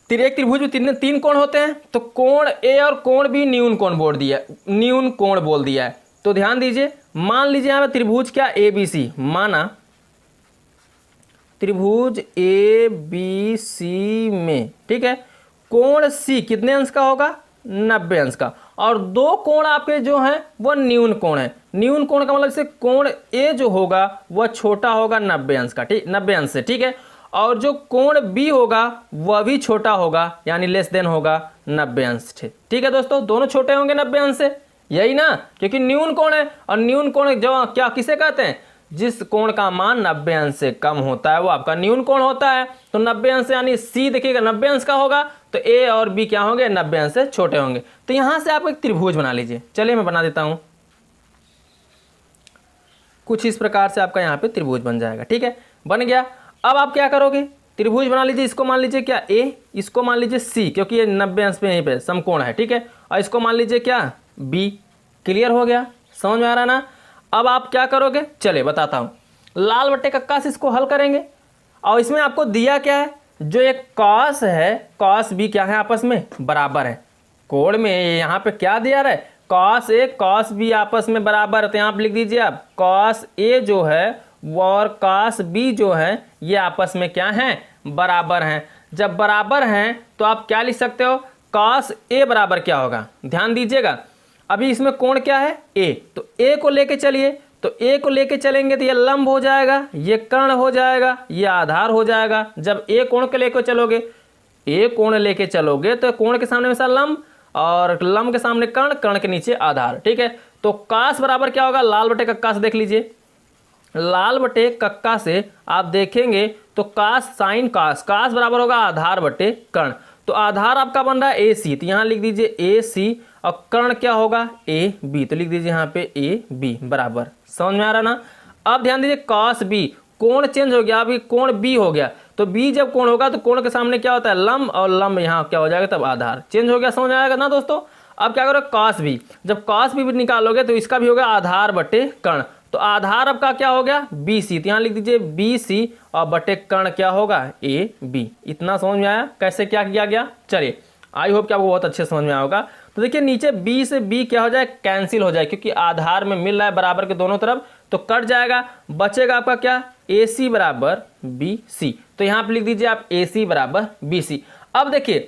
एक त्रिभुज में तीन कोण होते हैं, तो कोण ए और कोण बी न्यून कोण न्यून कोण बोल दिया है। तो ध्यान दीजिए, मान लीजिए यहाँ पे त्रिभुज क्या, ए बी सी, माना त्रिभुज ए बी सी में, ठीक है, कोण सी कितने अंश का होगा, 90 अंश का, और दो कोण आपके जो हैं वो न्यून कोण है। न्यून कोण का मतलब से कोण ए जो होगा वह छोटा होगा 90 अंश का, ठीक, 90 अंश से, ठीक है, और जो कोण बी होगा वह भी छोटा होगा, यानी लेस देन होगा 90 अंश से, ठीक है दोस्तों, दोनों छोटे होंगे 90 अंश से, यही ना, क्योंकि न्यून कोण है, और न्यून कोण जो क्या किसे कहते हैं, जिस कोण का मान 90 अंश से कम होता है वो आपका न्यून कोण होता है। तो 90 अंश यानी सी देखिएगा 90 अंश का होगा, तो ए और बी क्या होंगे, 90 अंश से छोटे होंगे। तो यहां से आप एक त्रिभुज बना लीजिए, चलिए मैं बना देता हूं, कुछ इस प्रकार से आपका यहाँ पे त्रिभुज बन जाएगा, ठीक है, बन गया। अब आप क्या करोगे, त्रिभुज बना लीजिए, इसको मान लीजिए क्या ए, इसको मान लीजिए सी, क्योंकि ये 90 अंश पे यहीं पे समकोण है, ठीक है, और इसको मान लीजिए क्या, बी। क्लियर हो गया, समझ में आ रहा ना? अब आप क्या करोगे, चले बताता हूँ, लाल बट्टे कक्का से इसको हल करेंगे, और इसमें आपको दिया क्या है, जो एक कॉस है, कॉस बी क्या है, आपस में बराबर है। कोण में यहाँ पे क्या दिया रहा है, कॉस ए कॉस बी आपस में बराबर है, तो यहाँ पे लिख दीजिए आप, कॉस ए जो है और कॉस बी जो है ये आपस में क्या हैं, बराबर हैं। जब बराबर हैं तो आप क्या लिख सकते हो, कॉस ए बराबर क्या होगा, ध्यान दीजिएगा, अभी इसमें कोण क्या है, ए, तो ए को लेके चलिए, तो ए को लेके चलेंगे तो ये लंब हो जाएगा, ये कर्ण हो जाएगा, ये आधार हो जाएगा। जब ए कोण के लेके चलोगे, ए कोण लेके चलोगे तो कोण के सामने हमेशा लंब, और लंब के सामने कर्ण, कर्ण के नीचे आधार, ठीक है। तो कास बराबर क्या होगा, लाल बटे कक्का से देख लीजिए, लाल बटे कक्का से आप देखेंगे तो कास साइन कास, कास बराबर होगा आधार बटे कर्ण, तो आधार आपका बन रहा है ए सी, तो यहाँ लिख दीजिए ए सी, और कर्ण क्या होगा, ए बी, तो लिख दीजिए यहाँ पे ए बी बराबर। समझ में आ रहा ना? अब ध्यान दीजिए, कॉस बी, कोण चेंज हो गया, अभी कोण बी हो गया, तो बी जब कोण होगा तो कोण के सामने क्या होता है, लंब, और लंब यहाँ क्या हो जाएगा, तब आधार चेंज हो गया। समझ आएगा ना दोस्तों? अब क्या करोगे, कॉस बी, जब कॉस बी निकालोगे तो इसका भी होगा आधार बटे कर्ण, तो आधार आपका क्या हो गया, बी सी, तो यहाँ लिख दीजिए बी सी, और बटे कर्ण क्या होगा, ए बी। इतना समझ में आया कैसे क्या किया गया? चलिए, आई होप कि आपको बहुत अच्छे समझ में आया होगा। तो देखिए नीचे बी से बी क्या हो जाए, कैंसिल हो जाए, क्योंकि आधार में मिल रहा है बराबर के दोनों तरफ, तो कट जाएगा, बचेगा आपका क्या, ए सी बराबर बी सी, तो यहाँ पे लिख दीजिए आप ए सी बराबर बी सी। अब देखिए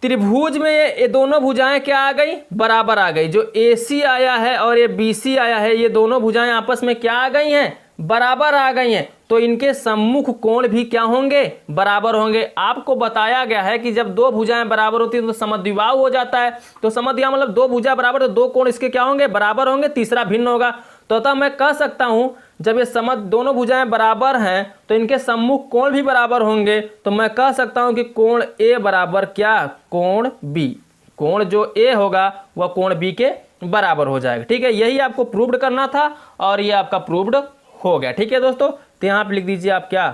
त्रिभुज में ये दोनों भुजाएं क्या आ गई, बराबर आ गई, जो ए सी आया है और ये बी सी आया है, ये दोनों भुजाएं आपस में क्या आ गई हैं, बराबर आ गई हैं, तो इनके सम्मुख कोण भी क्या होंगे, बराबर होंगे। आपको बताया गया है कि जब दो भुजाएं बराबर होती हैं तो समद्विबाहु हो जाता है, तो समद्विबाहु मतलब दो भुजा बराबर, तो दो कोण इसके क्या होंगे, बराबर होंगे, तीसरा भिन्न होगा। तो तब मैं कह सकता हूं जब ये दोनों भुजाएं बराबर हैं तो इनके सम्मुख कोण भी बराबर होंगे, तो मैं कह सकता हूं कि कोण ए बराबर क्या, कोण बी, कोण जो ए होगा वह कोण बी के बराबर हो जाएगा। ठीक है, यही आपको प्रूव्ड करना था और ये आपका प्रूव्ड हो गया। ठीक है दोस्तों, तो यहाँ पे लिख दीजिए आप क्या,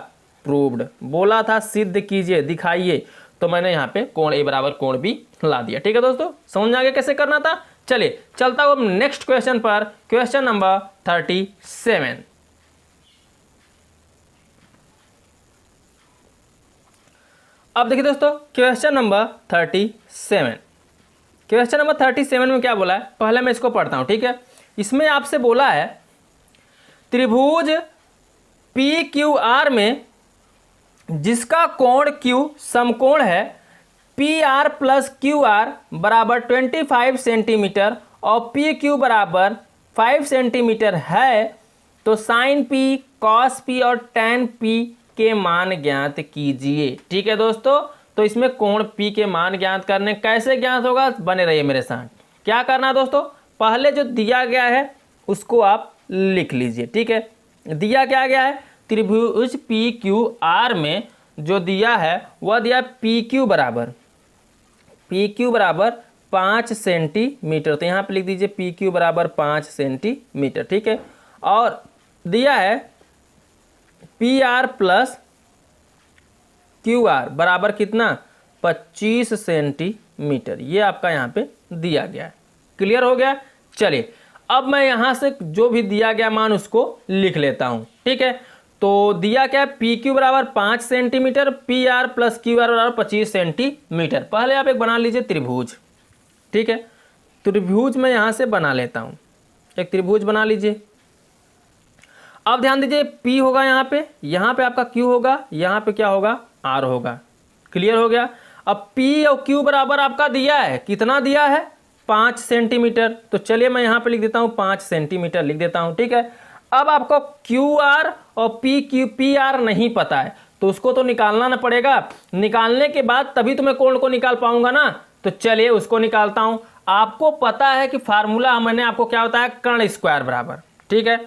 प्रूव्ड। बोला था सिद्ध कीजिए, दिखाइए, तो मैंने यहाँ पे कोण ए बराबर कोण बी ला दिया। ठीक है दोस्तों, समझ में आ गया कैसे करना था। चलिए चलता हूँ नेक्स्ट क्वेश्चन पर, क्वेश्चन नंबर 37। अब देखिए दोस्तों क्वेश्चन नंबर 37, क्वेश्चन नंबर 37 में क्या बोला है, पहले मैं इसको पढ़ता हूं। ठीक है, इसमें आपसे बोला है त्रिभुज पी क्यू आर में जिसका कोण Q समकोण है P R plus Q R बराबर 25 सेंटीमीटर और पी क्यू बराबर 5 सेंटीमीटर है, तो साइन पी, कॉस पी और टैन पी के मान ज्ञात कीजिए। ठीक है दोस्तों, तो इसमें कोण पी के मान ज्ञात करने, कैसे ज्ञात होगा, बने रहिए मेरे साथ। क्या करना है दोस्तों, पहले जो दिया गया है उसको आप लिख लीजिए। ठीक है, दिया क्या गया है, त्रिभुज पी क्यू आर में जो दिया है वह दिया पी क्यू बराबर 5 सेंटीमीटर, तो यहाँ पे लिख दीजिए पी क्यू बराबर 5 सेंटीमीटर। ठीक है, और दिया है P R plus Q R बराबर कितना, 25 सेंटीमीटर, ये आपका यहाँ पे दिया गया है। क्लियर हो गया। चलिए अब मैं यहाँ से जो भी दिया गया मान उसको लिख लेता हूँ। ठीक है, तो दिया क्या है, पी क्यू बराबर 5 centimetre, P R plus Q R बराबर 25 सेंटीमीटर। पहले आप एक बना लीजिए त्रिभुज। ठीक है, त्रिभुज मैं यहाँ से बना लेता हूँ, एक त्रिभुज बना लीजिए। अब ध्यान दीजिए, P होगा यहाँ पे आपका Q होगा, यहाँ पे क्या होगा, R होगा। क्लियर हो गया। अब P और Q बराबर आपका दिया है, कितना दिया है, 5 सेंटीमीटर। तो चलिए मैं यहाँ पे लिख देता हूँ 5 सेंटीमीटर लिख देता हूँ। ठीक है, अब आपको QR और PR नहीं पता है, तो उसको तो निकालना ना पड़ेगा। निकालने के बाद तभी तो मैं कोण को निकाल पाऊंगा ना, तो चलिए उसको निकालता हूँ। आपको पता है कि फार्मूला मैंने आपको क्या होता है, कर्ण स्क्वायर बराबर। ठीक है,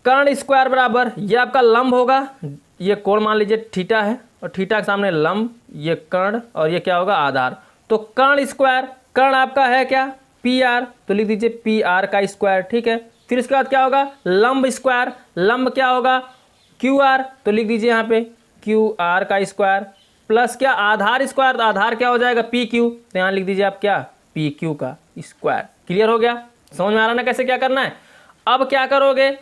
कर्ण स्क्वायर बराबर ये आपका लंब होगा, ये कोण मान लीजिए थीटा है और थीटा के सामने लंब, ये कर्ण और ये क्या होगा, आधार। तो कर्ण स्क्वायर, कर्ण आपका है क्या, पी आर, तो लिख दीजिए पी आर का स्क्वायर। ठीक है, फिर इसके बाद क्या होगा, लंब स्क्वायर, लंब क्या होगा, क्यू आर, तो लिख दीजिए यहाँ पे क्यू आर का स्क्वायर, प्लस क्या, आधार स्क्वायर, तो आधार क्या हो जाएगा, पी क्यू, तो यहाँ लिख दीजिए आप क्या, पी क्यू का स्क्वायर। क्लियर हो गया, समझ में आ रहा ना कैसे क्या करना है। अब क्या करोगे,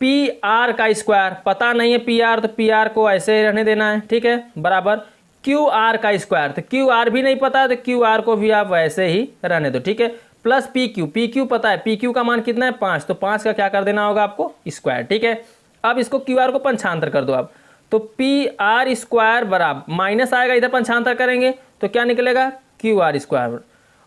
पी आर का स्क्वायर, पता नहीं है पी आर, तो पी आर को ऐसे रहने देना है। ठीक है, बराबर क्यू आर का स्क्वायर, तो क्यू आर भी नहीं पता है तो क्यू आर को भी आप वैसे ही रहने दो। ठीक है, प्लस पी क्यू पता है, पी क्यू का मान कितना है, 5, तो 5 का क्या कर देना होगा आपको, स्क्वायर। ठीक है, अब इसको क्यू आर को पंचांतर कर दो आप, तो पी आर स्क्वायर बराबर माइनस आएगा, इधर पंचांतर करेंगे तो क्या निकलेगा, क्यू आर स्क्वायर,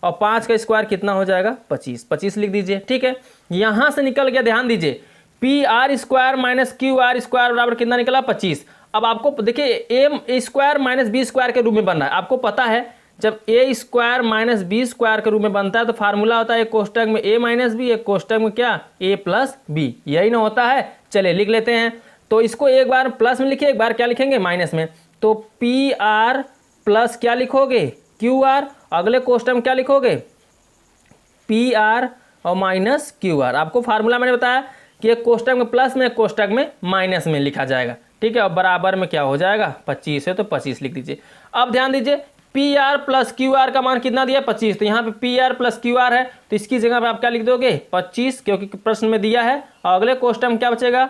और 5 का स्क्वायर कितना हो जाएगा, 25 लिख दीजिए। ठीक है, यहाँ से निकल गया, ध्यान दीजिए, P R square minus Q R square बराबर कितना निकला, 25। अब आपको देखिए ए स्क्वायर माइनस बी स्क्वायर के रूप में बन रहा है। आपको पता है जब a square minus b square के रूप में बनता है तो फार्मूला होता है एक कोष्टक में ए माइनस बी, एक कोष्टक में क्या, ए प्लस बी, यही ना होता है। चलिए लिख लेते हैं, तो इसको एक बार प्लस में लिखिए, एक बार क्या लिखेंगे, माइनस में। तो पी आर प्लस क्या लिखोगे, क्यू आर, अगले कोष्टक में क्या लिखोगे, पी आर और माइनस क्यू आर। आपको फार्मूला मैंने बताया कि एक कोष्टक में प्लस में, एक कोष्टक में माइनस में लिखा जाएगा। ठीक है, और बराबर में क्या हो जाएगा, 25 है तो 25 लिख दीजिए। अब ध्यान दीजिए, P R plus Q R का मान कितना दिया, 25, तो यहाँ पे P R plus Q R है, तो इसकी जगह पे आप क्या लिख दोगे, 25, क्योंकि प्रश्न में दिया है। और अगले कोष्टक में क्या बचेगा,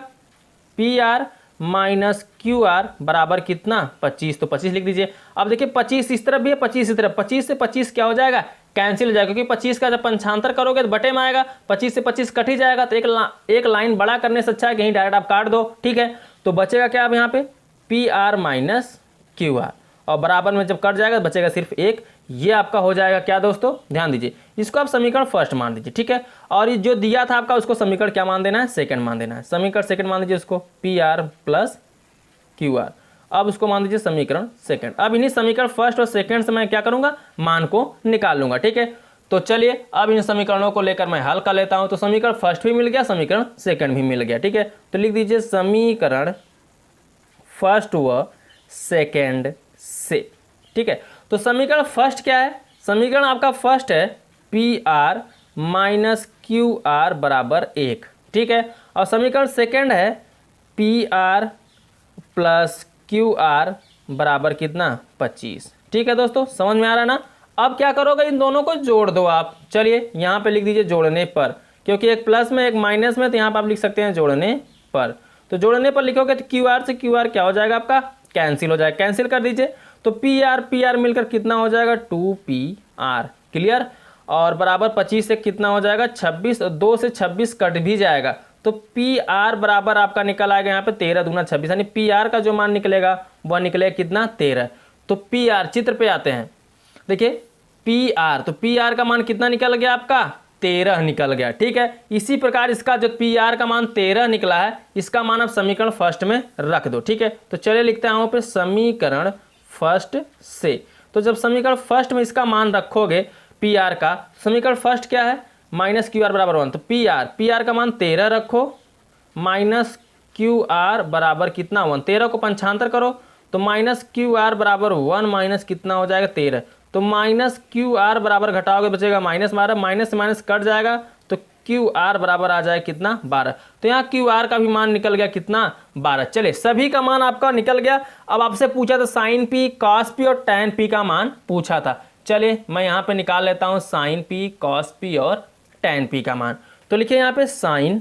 P R minus Q R बराबर कितना, 25, तो 25 लिख दीजिए। अब देखिए 25 इस तरफ भी है, 25 इस तरफ, 25 से 25 क्या हो जाएगा, कैंसिल हो जाएगा, क्योंकि 25 का जब पंचांतर करोगे तो बटे में आएगा, 25 से 25 कट ही जाएगा, तो एक लाइन बड़ा करने से अच्छा है कहीं डायरेक्ट आप काट दो। ठीक है, तो बचेगा क्या अब यहाँ पे, P R minus Q R, और बराबर में जब कट जाएगा तो बचेगा सिर्फ एक, ये आपका हो जाएगा क्या दोस्तों, ध्यान दीजिए, इसको आप समीकरण फर्स्ट मान दीजिए। ठीक है, और ये जो दिया था आपका उसको समीकरण क्या मान देना है, सेकंड मान देना है। समीकरण सेकंड मान दीजिए उसको, P R plus Q R, अब उसको मान दीजिए समीकरण सेकंड। अब इन्हीं समीकरण फर्स्ट और सेकंड से मैं क्या करूंगा, मान को निकाल लूंगा। ठीक है, तो चलिए अब इन समीकरणों को लेकर मैं हल कर लेता हूं। तो समीकरण फर्स्ट भी मिल गया, समीकरण सेकंड भी मिल गया। ठीक है, तो लिख दीजिए समीकरण फर्स्ट व सेकंड से। ठीक है, तो समीकरण फर्स्ट क्या है, समीकरण आपका फर्स्ट है P R minus Q R बराबर 1। ठीक है, और समीकरण सेकंड है P R plus Q R बराबर कितना, 25। ठीक है दोस्तों, समझ में आ रहा ना। अब क्या करोगे, इन दोनों को जोड़ दो आप। चलिए यहाँ पे लिख दीजिए जोड़ने पर, क्योंकि एक प्लस में एक माइनस में, तो यहाँ पर आप लिख सकते हैं जोड़ने पर। तो जोड़ने पर लिखोगे तो क्यू आर से क्यू आर क्या हो जाएगा आपका, कैंसिल हो जाएगा, कैंसिल कर दीजिए। तो पी आर मिलकर कितना हो जाएगा, 2PR। क्लियर, और बराबर 25 से कितना हो जाएगा, 26, 2 से 26 कट भी जाएगा तो पी आर बराबर आपका निकल आएगा यहाँ पे 13 दूना 26, यानी पी आर का जो मान निकलेगा वह निकलेगा कितना 13। तो पी आर चित्र पे आते हैं, देखिए पी आर, तो पी आर का मान कितना निकल गया आपका 13 निकल गया। ठीक है, इसी प्रकार इसका जो पी आर का मान 13 निकला है, इसका मान आप समीकरण फर्स्ट में रख दो। ठीक है, तो चलिए लिखते हैं यहाँ पे समीकरण फर्स्ट से। तो जब समीकरण फर्स्ट में इसका मान रखोगे पी आर का, समीकरण फर्स्ट क्या है माइनस क्यू आर बराबर 1, तो पी आर का मान 13 रखो, माइनस क्यू आर बराबर कितना 1, 13 को पंचांतर करो तो माइनस क्यू आर बराबर 1 माइनस कितना हो जाएगा 13, तो माइनस क्यू आर बराबर घटाओगे बचेगा -12, माइनस से माइनस कट जाएगा तो क्यू आर बराबर आ जाए कितना 12। तो यहाँ क्यू आर का भी मान निकल गया कितना 12। चले सभी का मान आपका निकल गया। अब आपसे पूछा था साइन पी, कॉस पी और टैन पी का मान पूछा था। चलिए मैं यहाँ पे निकाल लेता हूँ साइन पी, कॉस पी और टैन पी का मान। तो लिखिए यहाँ पे साइन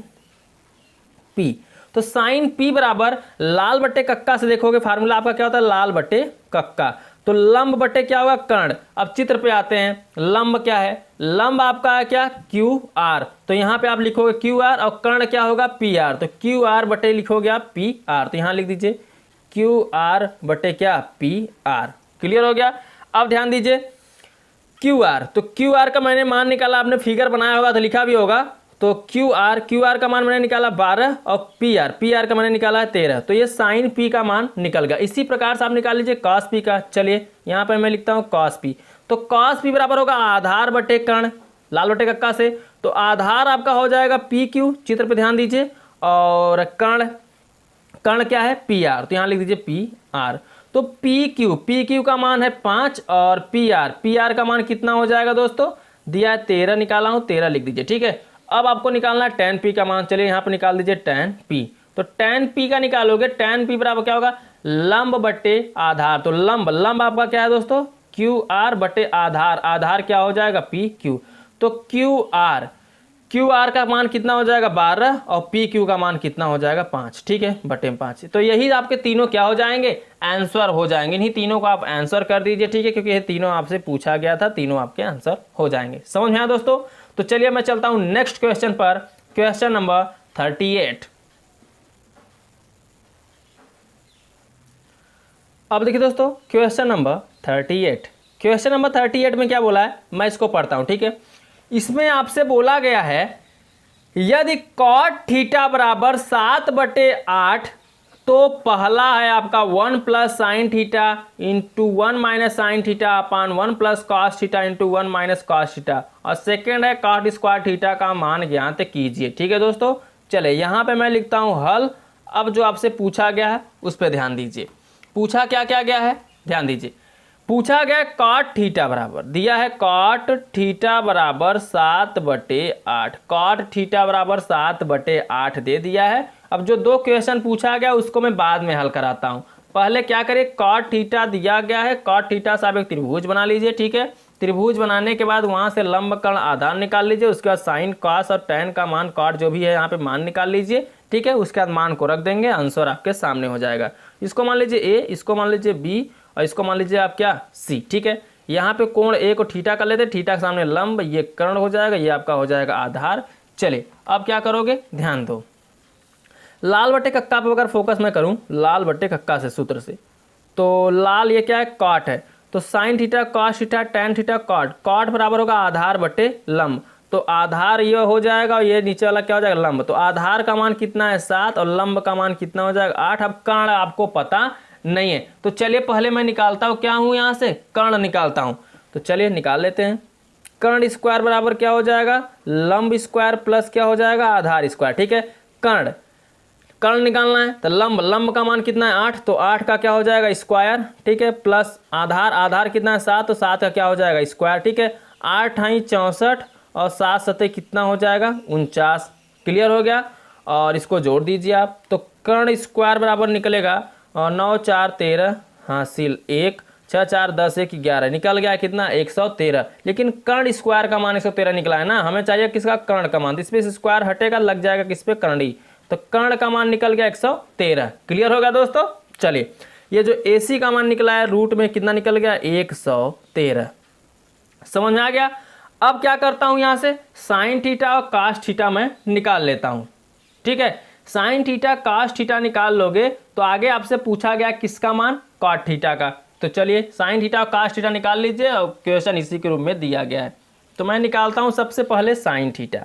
पी, तो साइन पी बराबर लाल बट्टे कक्का से देखोगे फार्मूला आपका क्या होता है लाल बट्टे कक्का, तो लंब बटे क्या होगा कर्ण। अब चित्र पे आते हैं, लंब क्या है, लंब आपका है क्या क्यू आर, तो यहाँ पे आप लिखोगे क्यू आर और कर्ण क्या होगा पी आर, तो क्यू आर बटे लिखोगे आप पी आर, तो यहाँ लिख दीजिए क्यू आर बटे क्या पी आर। क्लियर हो गया। अब ध्यान दीजिए क्यू आर, तो क्यू आर का मैंने मान निकाला, आपने फिगर बनाया होगा तो लिखा भी होगा, तो क्यू आर का मान मैंने निकाला 12 और पी आर का मैंने निकाला है 13, तो ये साइन पी का मान निकल गया। इसी प्रकार से आप निकाल लीजिए कॉस पी का। चलिए यहाँ पे मैं लिखता हूँ कॉस पी, तो कॉस पी बराबर होगा आधार बटे कर्ण, लाल बटे कक्का से, तो आधार आपका हो जाएगा पी क्यू, चित्र पे ध्यान दीजिए, और कर्ण क्या है पी आर, तो यहाँ लिख दीजिए पी आर। तो पी क्यू का मान है 5 और पी आर का मान कितना हो जाएगा दोस्तों, दिया है 13 निकाला हूँ 13 लिख दीजिए। ठीक है, अब आपको निकालना है टैन पी का मान। चलिए यहाँ पर निकाल दीजिए टैन पी, तो टैन पी का निकालोगे, टैन पी बराबर क्या होगा लंब बटे आधार, तो लंब आपका क्या है दोस्तों क्यू आर बटे आधार क्या हो जाएगा पी क्यू, तो क्यू आर का मान कितना हो जाएगा 12 और पी क्यू का मान कितना हो जाएगा 5। ठीक है, बटे 5, तो यही आपके तीनों क्या हो जाएंगे आंसर हो जाएंगे। इन्हीं तीनों को आप आंसर कर दीजिए। ठीक है, क्योंकि ये तीनों आपसे पूछा गया था, तीनों आपके आंसर हो जाएंगे। समझ में आया दोस्तों। तो चलिए मैं चलता हूं नेक्स्ट क्वेश्चन पर, क्वेश्चन नंबर 38। अब देखिए दोस्तों क्वेश्चन नंबर 38 में क्या बोला है, मैं इसको पढ़ता हूं। ठीक है, इसमें आपसे बोला गया है यदि कॉट थीटा बराबर 7/8, तो पहला है आपका 1 plus sine theta into 1 minus sine theta upon 1 plus cos theta into 1 minus cos theta, और सेकेंड है कॉट स्क्वायर थीटा का मान ज्ञात कीजिए। ठीक है दोस्तों, चले यहाँ पे मैं लिखता हूँ हल। अब जो आपसे पूछा गया है उस पर ध्यान दीजिए। पूछा क्या क्या गया है, ध्यान दीजिए। पूछा गया कॉट थीटा बराबर, दिया है कॉट थीटा बराबर 7/8, कॉट थीटा बराबर 7/8 दे दिया है। अब जो दो क्वेश्चन पूछा गया उसको मैं बाद में हल कराता हूं। पहले क्या करें, कॉट थीटा दिया गया है, कॉट थीटा से आप एक त्रिभुज बना लीजिए। ठीक है, त्रिभुज बनाने के बाद वहां से लंब कर्ण आधार निकाल लीजिए, उसके बाद साइन कॉस और टैन का मान, कॉट जो भी है यहाँ पे मान निकाल लीजिए। ठीक है, उसके बाद मान को रख देंगे, आंसर आपके सामने हो जाएगा। इसको मान लीजिए ए, इसको मान लीजिए बी और इसको मान लीजिए आप क्या सी। ठीक है, यहाँ पे कोण ए को थीटा कर लेते, थीटा के सामने लंब, ये कर्ण हो जाएगा, ये आपका हो जाएगा आधार। चलिए अब क्या करोगे, ध्यान दो, लाल बटे कक्का पे अगर फोकस मैं करूं, लाल बटे कक्का से सूत्र से, तो लाल ये क्या है कॉट है, तो sine theta cos theta tan theta cot बराबर होगा आधार बटे लंब, तो आधार ये हो जाएगा और ये नीचे वाला क्या हो जाएगा लंब, तो आधार का मान कितना है 7 और लंब का मान कितना हो जाएगा 8। अब कर्ण आपको पता नहीं है, तो चलिए पहले मैं निकालता हूँ, क्या हूँ यहाँ से कर्ण निकालता हूँ। तो चलिए निकाल लेते हैं। कर्ण स्क्वायर बराबर क्या हो जाएगा लंब स्क्वायर प्लस क्या हो जाएगा आधार स्क्वायर। ठीक है, कर्ण निकालना है, तो लंब का मान कितना है 8, तो 8 का क्या हो जाएगा स्क्वायर। ठीक है, प्लस आधार कितना है 7, तो 7 का क्या हो जाएगा स्क्वायर। ठीक है, 8 × 64 और 7 7 कितना हो जाएगा 49। क्लियर हो गया, और इसको जोड़ दीजिए आप, तो कर्ण स्क्वायर बराबर निकलेगा और 9 4 13 हासिल 1, 6 4 10 1 11 निकल गया कितना 113। लेकिन कर्ण स्क्वायर का मान 113 निकला है ना, हमें चाहिए किसका कर्ण का मान, तो इसमें स्क्वायर हटेगा, लग जाएगा किस पे कर्णी, तो कर्ण का मान निकल गया 113। क्लियर होगा दोस्तों। चलिए ये जो AC का मान निकला है रूट में कितना निकल गया 113। समझ में आ गया। अब क्या करता हूं, यहां से साइन थीटा और कास थीटा मैं निकाल लेता हूं। ठीक है। साइन थीटा कॉस थीटा निकाल लोगे तो आगे आपसे पूछा गया किसका मान, कॉट थीटा का। तो चलिए साइन थीटा और कॉस थीटा निकाल लीजिए और क्वेश्चन इसी के रूप में दिया गया है। तो मैं निकालता हूं सबसे पहले साइन थीटा।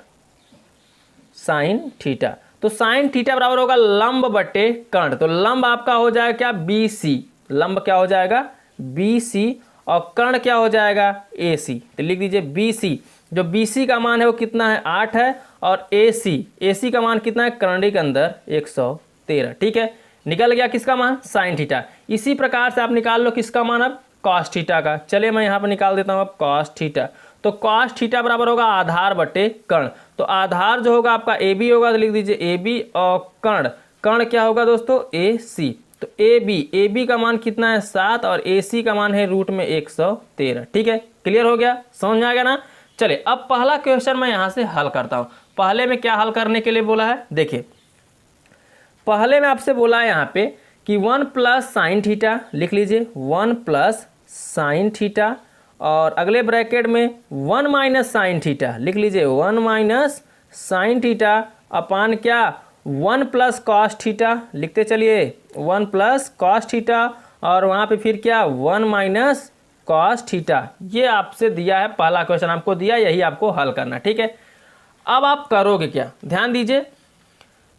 साइन थीटा, तो साइन थीटा बराबर होगा लंब बटे कर्ण। तो लंब आपका हो जाएगा क्या, बी सी। लंब क्या हो जाएगा, बी सी, और कर्ण क्या हो जाएगा, ए सी। तो लिख दीजिए बी सी। जो बी सी का मान है वो कितना है, 8 है, और ए सी का मान कितना है, कर्णी के अंदर 113। ठीक है, निकल गया किसका मान, साइन थीटा। इसी प्रकार से आप निकाल लो किसका मान अब, कॉस थीटा का। चलिए मैं यहाँ पर निकाल देता हूँ अब कॉस थीटा। तो कॉस थीटा बराबर होगा आधार बटे कर्ण। तो आधार जो होगा आपका ए बी होगा, तो लिख दीजिए ए बी, और कर्ण क्या होगा दोस्तों, ए सी। तो ए बी का मान कितना है 7, और ए सी का मान है रूट में 113। ठीक है, क्लियर हो गया, समझ में आ गया ना। चलिए अब पहला क्वेश्चन मैं यहाँ से हल करता हूँ। पहले में क्या हल करने के लिए बोला है, देखिए पहले में आपसे बोला है यहाँ पे कि 1 प्लस साइन थीटा, लिख लीजिए 1 प्लस साइन थीटा, और अगले ब्रैकेट में 1 माइनस साइन थीटा, लिख लीजिए 1 माइनस साइन थीटा अपान क्या, 1 प्लस कॉस थीटा, लिखते चलिए 1 प्लस कॉस थीटा, और वहाँ पे फिर क्या 1 माइनस कॉस थीटा। ये आपसे दिया है, पहला क्वेश्चन आपको दिया, यही आपको हल करना। ठीक है, अब आप करोगे क्या, ध्यान दीजिए।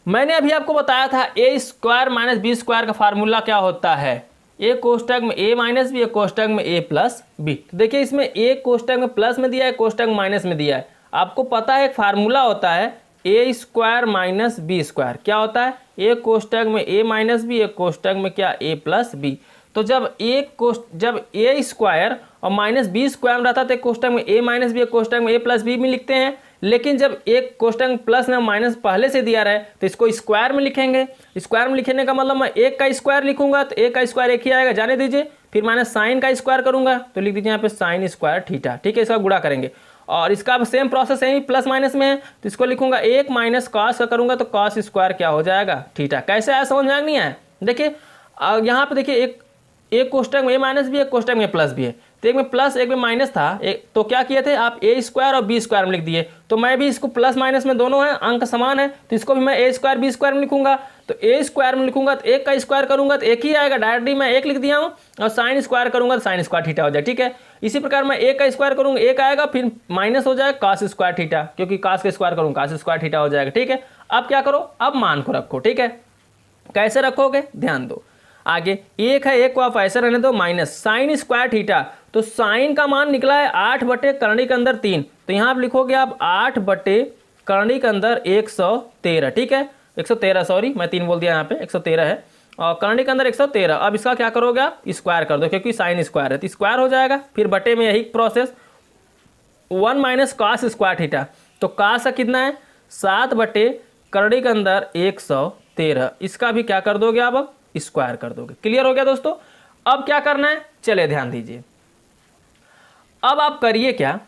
मैंने अभी आपको बताया था ए स्क्वायर माइनस बी स्क्वायर का फार्मूला क्या होता है, ए कोष्टक में ए माइनस बी, ए कोष्टक में ए प्लस बी। देखिए इसमें ए कोष्टक में प्लस में दिया है, कोष्टक माइनस में दिया है। आपको पता है एक फार्मूला होता है ए स्क्वायर माइनस बी स्क्वायर। क्या होता है, ए कोष्टक में ए माइनस बी, ए कोष्टक में क्या ए प्लस बी। तो जब ए स्क्वायर और माइनस बी स्क्वायर में रहता है तो कोष्टक में ए माइनस बी, कोष्टक में ए प्लस बी में लिखते हैं। लेकिन जब एक कोष्टक में प्लस में माइनस पहले से दिया रहे तो इसको स्क्वायर में लिखेंगे। स्क्वायर में लिखने का मतलब मैं एक का स्क्वायर लिखूंगा तो एक का स्क्वायर एक ही आएगा, जाने दीजिए। फिर मैंने साइन का स्क्वायर करूंगा तो लिख दीजिए यहाँ पे साइन स्क्वायर थीटा। ठीक है, इसका गुणा करेंगे, और इसका सेम प्रोसेस है, प्लस माइनस में है तो इसको लिखूंगा एक माइनस कॉस का करूंगा तो कॉस स्क्वायर क्या हो जाएगा, थीटा। कैसे आया, समझ में नहीं आया। देखिए यहाँ पे देखिए एक कोष्टक में ए माइनस भी है, कोष्टक में प्लस भी है। तो एक में प्लस एक में माइनस था, तो क्या किए थे आप, ए स्क्वायर और बी स्क्वायर में लिख दिए। तो मैं भी इसको प्लस माइनस में दोनों है, अंक समान है, तो इसको भी मैं ए स्क्वायर बी स्क्वायर में लिखूंगा। तो ए स्क्वायर में लिखूंगा तो एक का स्क्वायर करूंगा तो एक ही आएगा, डायरेक्टली मैं एक लिख दिया हूँ, और साइन स्क्वायर करूंगा तो साइन स्क्वायर थीटा हो जाए। ठीक है, इसी प्रकार मैं एक का स्क्वायर करूंगा एक आएगा, फिर माइनस हो जाएगा कॉस स्क्वायर थीटा, क्योंकि कॉस का स्क्वायर करूंगा कॉस स्क्वायर थीटा हो जाएगा। ठीक है, अब क्या करो, अब मान को रखो। ठीक है, कैसे रखोगे, ध्यान दो। आगे एक है, एक को आप ऐसे रहने दो, माइनस साइन स्क्वायर थीटा। तो साइन का मान निकला है 8 बटे कर्णी के अंदर 3। तो यहाँ आप लिखोगे आप 8 बटे कर्णी के अंदर 113। ठीक है, 113, सॉरी मैं 3 बोल दिया, यहाँ पे 113 है, और कर्णी के अंदर 113। अब इसका क्या करोगे आप, स्क्वायर कर दो, क्योंकि साइन स्क्वायर है तो स्क्वायर हो जाएगा। फिर बटे में यही process, 1 minus cos square theta. तो कॉस का कितना है 7 बटे कर्णी के अंदर 113। इसका भी क्या कर दोगे आप, अब स्क्वायर कर दोगे। क्लियर हो गया दोस्तों। अब क्या करना है, चले ध्यान दीजिए। अब आप करिए क्या,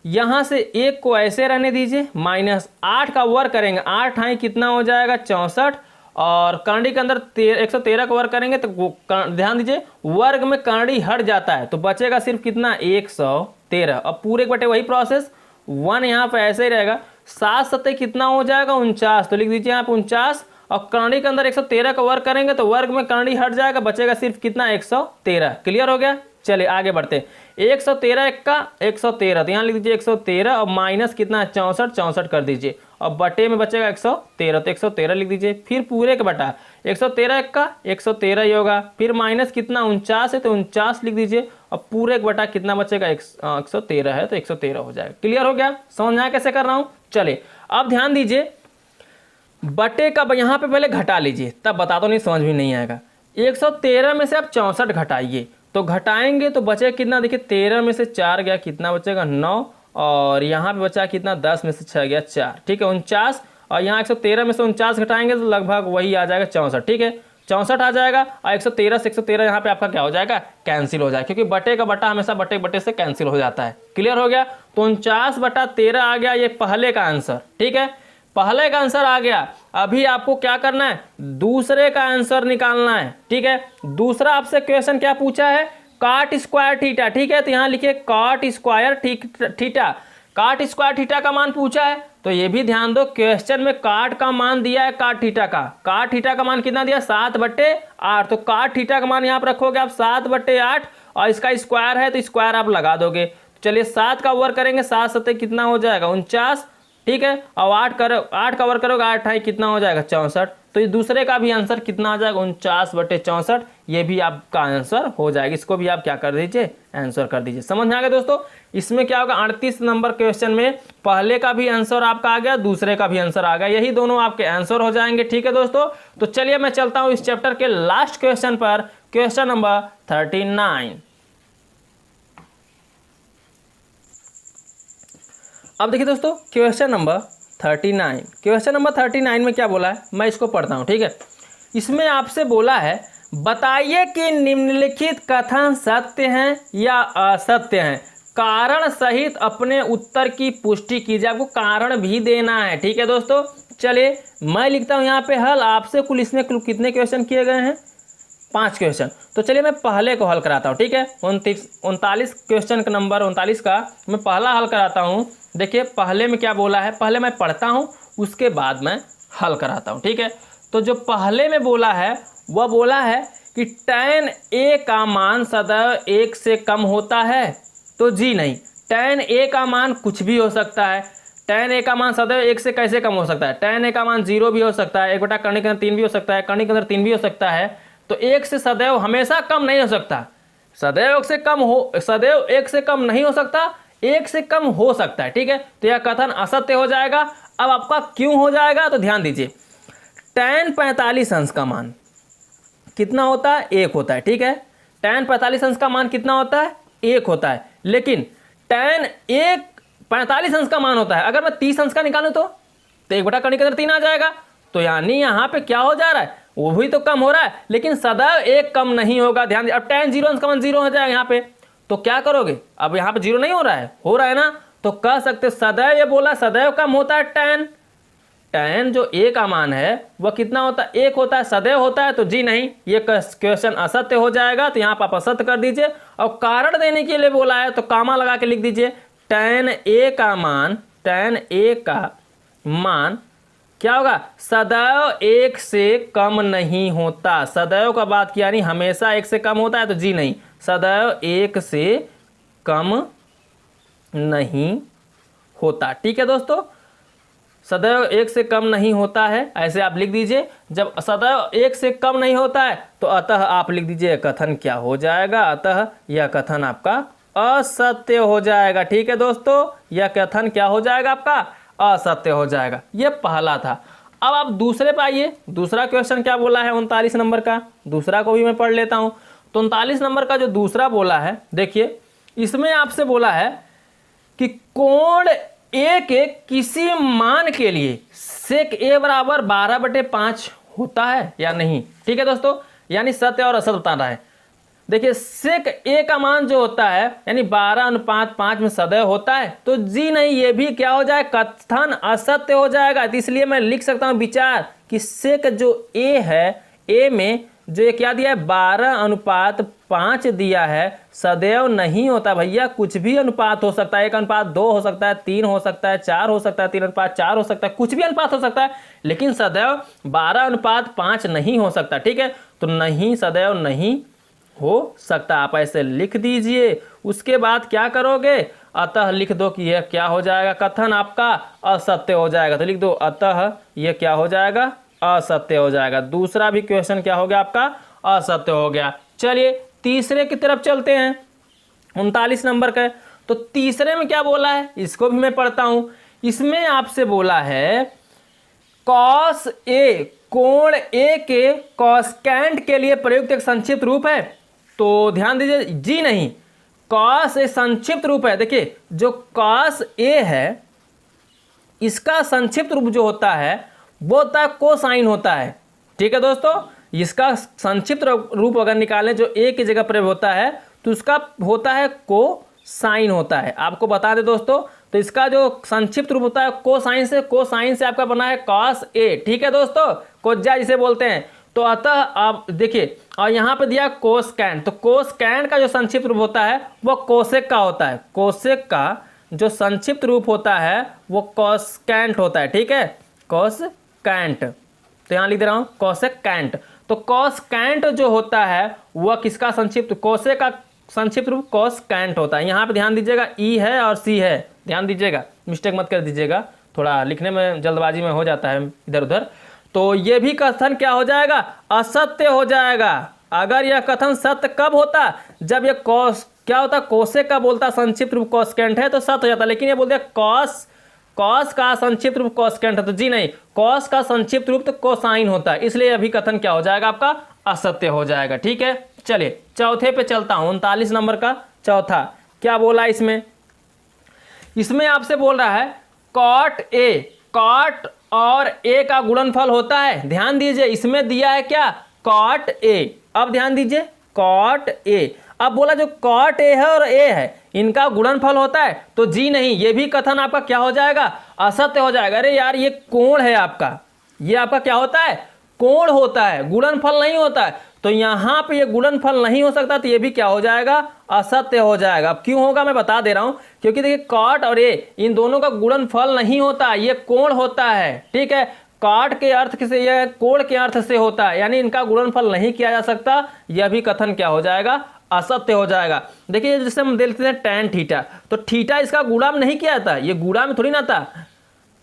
यहां से एक को ऐसे रहने दीजिए, माइनस 8 का वर्ग करेंगे, 8 है कितना हो जाएगा 64, और कर्णी के अंदर 113 का वर्ग करेंगे तो ध्यान दीजिए वर्ग में कर्णी हट जाता है तो बचेगा सिर्फ कितना 113। अब पूरे बटे वही प्रोसेस, 1 यहाँ पे ऐसे ही रहेगा, 7 सत्ते कितना हो जाएगा 49। तो लिख दीजिए यहाँ पे 49, और कर्णी के अंदर 113 का वर्ग करेंगे तो वर्ग में कर्णी हट जाएगा, बचेगा सिर्फ कितना 113। क्लियर हो गया, चलिए आगे बढ़ते हैं। 113 का 113, तो यहाँ लिख दीजिए 113, और माइनस कितना है 64 कर दीजिए, और बटे में बचेगा 113, तो 113 लिख दीजिए। फिर पूरे का बटा 113 का 113 ही होगा, फिर माइनस कितना 49 है तो 49 लिख दीजिए, और पूरे का बटा कितना बचेगा 113 है तो 113 हो जाएगा। क्लियर हो गया, समझ में आया कैसे कर रहा हूँ। चलिए अब ध्यान दीजिए, बटे का यहाँ पे पहले घटा लीजिए, तब बता दो, नहीं समझ भी नहीं आएगा। 113 में से आप 64 घटाइए, तो घटाएंगे तो बचेगा कितना, देखिए 13 में से 4 गया, कितना बचेगा 9, और यहाँ पे बचा कितना 10 में से 6 गया 4। ठीक है 49, और यहाँ 113 में से 49 घटाएंगे तो लगभग वही आ जाएगा 64। ठीक है 64 आ जाएगा, और 113 से 113 यहाँ पे आपका क्या हो जाएगा, कैंसिल हो जाएगा, क्योंकि बटे का बटा हमेशा बटे से कैंसिल हो जाता है। क्लियर हो गया, तो 49 बटा 13 आ गया, ये पहले का आंसर। ठीक है, पहले का आंसर आ गया। अभी आपको क्या करना है, दूसरे का आंसर निकालना है। ठीक है, दूसरा आपसे क्वेश्चन क्या पूछा है, कॉट स्क्वायर थीटा। ठीक है, तो यहाँ लिखिए cot square theta. Cot square theta का मान पूछा है, तो ये भी ध्यान दो क्वेश्चन में काट का मान दिया है, काट थीटा का मान कितना दिया 7/8। तो काट थीटा का मान यहाँ पर रखोगे आप 7/8 और इसका स्क्वायर है तो स्क्वायर आप लगा दोगे। चलिए 7 का वर्ग करेंगे, 7 7 कितना हो जाएगा 49, ठीक है। और 8 का वर्ग करोगे 8 8 कितना हो जाएगा 64। तो ये दूसरे का भी आंसर कितना आ जाएगा 49/64, ये भी आपका आंसर हो जाएगा। इसको भी आप क्या कर दीजिए आंसर कर दीजिए। समझ में आ गया दोस्तों। इसमें क्या होगा 38 नंबर क्वेश्चन में पहले का भी आंसर आपका आ गया, दूसरे का भी आंसर आ गया, यही दोनों आपके आंसर हो जाएंगे, ठीक है दोस्तों। तो चलिए मैं चलता हूँ इस चैप्टर के लास्ट क्वेश्चन पर, क्वेश्चन नंबर 39। अब देखिए दोस्तों क्वेश्चन नंबर 39, क्वेश्चन नंबर 39 में क्या बोला है मैं इसको पढ़ता हूँ, ठीक है। इसमें आपसे बोला है बताइए कि निम्नलिखित कथन सत्य हैं या असत्य हैं, कारण सहित अपने उत्तर की पुष्टि कीजिए। आपको कारण भी देना है, ठीक है दोस्तों। चलिए मैं लिखता हूँ यहाँ पे हल। आपसे कुल इसमें कितने क्वेश्चन किए गए हैं 5 क्वेश्चन। तो चलिए मैं पहले को हल कराता हूँ, ठीक है। 39 क्वेश्चन का नंबर 39 का मैं पहला हल कराता हूँ। देखिए पहले में क्या बोला है, पहले मैं पढ़ता हूँ उसके बाद मैं हल कराता हूँ, ठीक है। तो जो पहले में बोला है वह बोला है कि tan a का मान सदैव 1 से कम होता है। तो जी नहीं, tan a का मान कुछ भी हो सकता है। tan a का मान सदैव 1 से कैसे कम हो सकता है, tan a का मान 0 भी हो सकता है, 1 बटा करने के अंदर 3 भी हो सकता है, करने के अंदर 3 भी हो सकता है। तो 1 से सदैव हमेशा कम नहीं हो सकता, सदैव 1 से कम नहीं हो सकता, 1 से कम हो सकता है, ठीक है। तो यह कथन असत्य हो जाएगा। अब आपका क्यों हो जाएगा तो ध्यान दीजिए, tan 45 अंश का मान कितना होता है 1 होता है, ठीक है। tan 45 अंश का मान कितना होता है 1 होता है, लेकिन tan 45 अंश का मान होता है, अगर मैं 30 अंश का निकालूं तो 1 बटा करने के अंदर 3 आ जाएगा। तो यानी यहाँ पे क्या हो जा रहा है, वो भी तो कम हो रहा है, लेकिन सदैव 1 कम नहीं होगा। ध्यान दीजिए, अब tan 0 अंश का मान 0 हो जाएगा यहाँ पे, तो क्या करोगे, अब यहाँ पे 0 नहीं हो रहा है ना, तो कह सकते सदैव, ये बोला सदैव कम होता है tan जो a का मान है वह कितना होता है 1 होता है, सदैव होता है। तो जी नहीं, ये क्वेश्चन असत्य हो जाएगा। तो यहाँ पर आप असत्य कर दीजिए और कारण देने के लिए बोला है तो कामा लगा के लिख दीजिए tan a का मान क्या होगा सदैव 1 से कम नहीं होता। सदैव का बात किया नहीं, हमेशा 1 से कम होता है। तो जी नहीं, सदैव 1 से कम नहीं होता, ठीक है दोस्तों। सदैव 1 से कम नहीं होता है, ऐसे आप लिख दीजिए। जब सदैव 1 से कम नहीं होता है तो अतः आप लिख दीजिए कथन क्या हो जाएगा, अतः यह कथन आपका असत्य हो जाएगा, ठीक है दोस्तों। यह कथन क्या हो जाएगा आपका असत्य हो जाएगा। यह पहला था। अब आप दूसरे पे आइए, दूसरा क्वेश्चन क्या बोला है 39 नंबर का, दूसरा को भी मैं पढ़ लेता हूं। तो 39 नंबर का जो दूसरा बोला है, देखिए इसमें आपसे बोला है कि कोण a के किसी मान के लिए sec a बराबर 12/5 होता है या नहीं, ठीक है दोस्तों। यानी सत्य और असत्य बताना है। देखिए sec a का मान जो होता है यानी 12:5 में सदैव होता है। तो जी नहीं, ये भी क्या हो जाए कथन असत्य हो जाएगा। तो इसलिए मैं लिख सकता हूं विचार कि sec जो a है, a में जो ये क्या दिया है 12:5 दिया है, सदैव नहीं होता भैया, कुछ भी अनुपात हो सकता है। 1:2 हो सकता है, 3 हो सकता है, 4 हो सकता है, 3:4 हो सकता है, कुछ भी अनुपात हो सकता है, लेकिन सदैव 12:5 नहीं हो सकता, ठीक है। तो नहीं, सदैव नहीं हो सकता, आप ऐसे लिख दीजिए। उसके बाद क्या करोगे, अतः लिख दो कि यह क्या हो जाएगा कथन आपका असत्य हो जाएगा। तो लिख दो अतः यह क्या हो जाएगा असत्य हो जाएगा। दूसरा भी क्वेश्चन क्या हो गया आपका असत्य हो गया। चलिए तीसरे की तरफ चलते हैं 39 नंबर का। तो तीसरे में क्या बोला है इसको भी मैं पढ़ता हूं। इसमें आपसे बोला है कॉस ए कोण ए के कॉस्केंट के लिए प्रयुक्त एक संक्षिप्त रूप है। तो ध्यान दीजिए, जी नहीं, कॉस ए संक्षिप्त रूप है। देखिए जो कॉस ए है इसका संक्षिप्त रूप जो होता है वो होता है कोसाइन होता है, ठीक है दोस्तों। इसका संक्षिप्त रूप अगर निकालें जो ए की जगह प्रयोग होता है तो उसका होता है कोसाइन होता है। आपको बता दें दोस्तों, तो इसका जो संक्षिप्त रूप होता है कोसाइन से आपका बना है कॉस ए, ठीक है दोस्तों, कोज्जा जिसे बोलते हैं। तो अतः आप देखिए, और यहाँ पे दिया कोसकैन, तो कोसकैन का जो संक्षिप्त रूप होता है वो कोसेक का होता है। कोसेक का जो संक्षिप्त रूप होता है वो कॉसेकेंट होता है, ठीक है, कॉसेकेंट। तो यहाँ लिख दे रहा हूँ कॉसेकेंट। तो कॉसेकेंट जो होता है वह किसका संक्षिप्त, कोसे का संक्षिप्त रूप कॉसेकेंट होता है। यहाँ पे ध्यान दीजिएगा, ई है और सी है, ध्यान दीजिएगा, मिस्टेक मत कर दीजिएगा, थोड़ा लिखने में जल्दबाजी में हो जाता है इधर उधर। तो ये भी कथन क्या हो जाएगा, असत्य हो जाएगा। अगर यह कथन सत्य कब होता, जब ये कॉस क्या होता, कोसे का बोलता संक्षिप्त रूप कॉसेकेंट है तो सत्य हो जाता। लेकिन ये बोल दिया कॉस का संक्षिप्त रूप कॉसेकेंट है, तो जी नहीं, कॉस का संक्षिप्त रूप तो कोसाइन होता है, इसलिए अभी कथन क्या हो जाएगा आपका, असत्य हो जाएगा। ठीक है, चलिए चौथे पे चलता हूं। 39 नंबर का चौथा क्या बोला इसमें आपसे बोल रहा है कॉट और ए का गुणनफल होता है। ध्यान दीजिए, इसमें दिया है क्या, कॉट ए। अब ध्यान दीजिए, कॉट ए। अब बोला जो कॉट ए है और ए है इनका गुणनफल होता है, तो जी नहीं, ये भी कथन आपका क्या हो जाएगा, असत्य हो जाएगा। अरे यार ये कोण है आपका, ये आपका क्या होता है, कोण होता है, गुणनफल नहीं होता है। तो यहां पे ये गुणनफल नहीं हो सकता, तो ये भी क्या हो जाएगा, असत्य हो जाएगा। अब क्यों होगा मैं बता दे रहा हूं, क्योंकि देखिए कॉट और ए इन दोनों का गुणनफल नहीं होता, ये कोण होता है। ठीक है, कॉट के अर्थ से, यह कोण के अर्थ से होता है, यानी इनका गुणनफल नहीं किया जा सकता, यह भी कथन क्या हो जाएगा, असत्य हो जाएगा। देखिए जैसे हम देखते हैं tan थीटा, तो थीटा इसका गुणा में नहीं किया था, ये गुणा में थोड़ी ना था,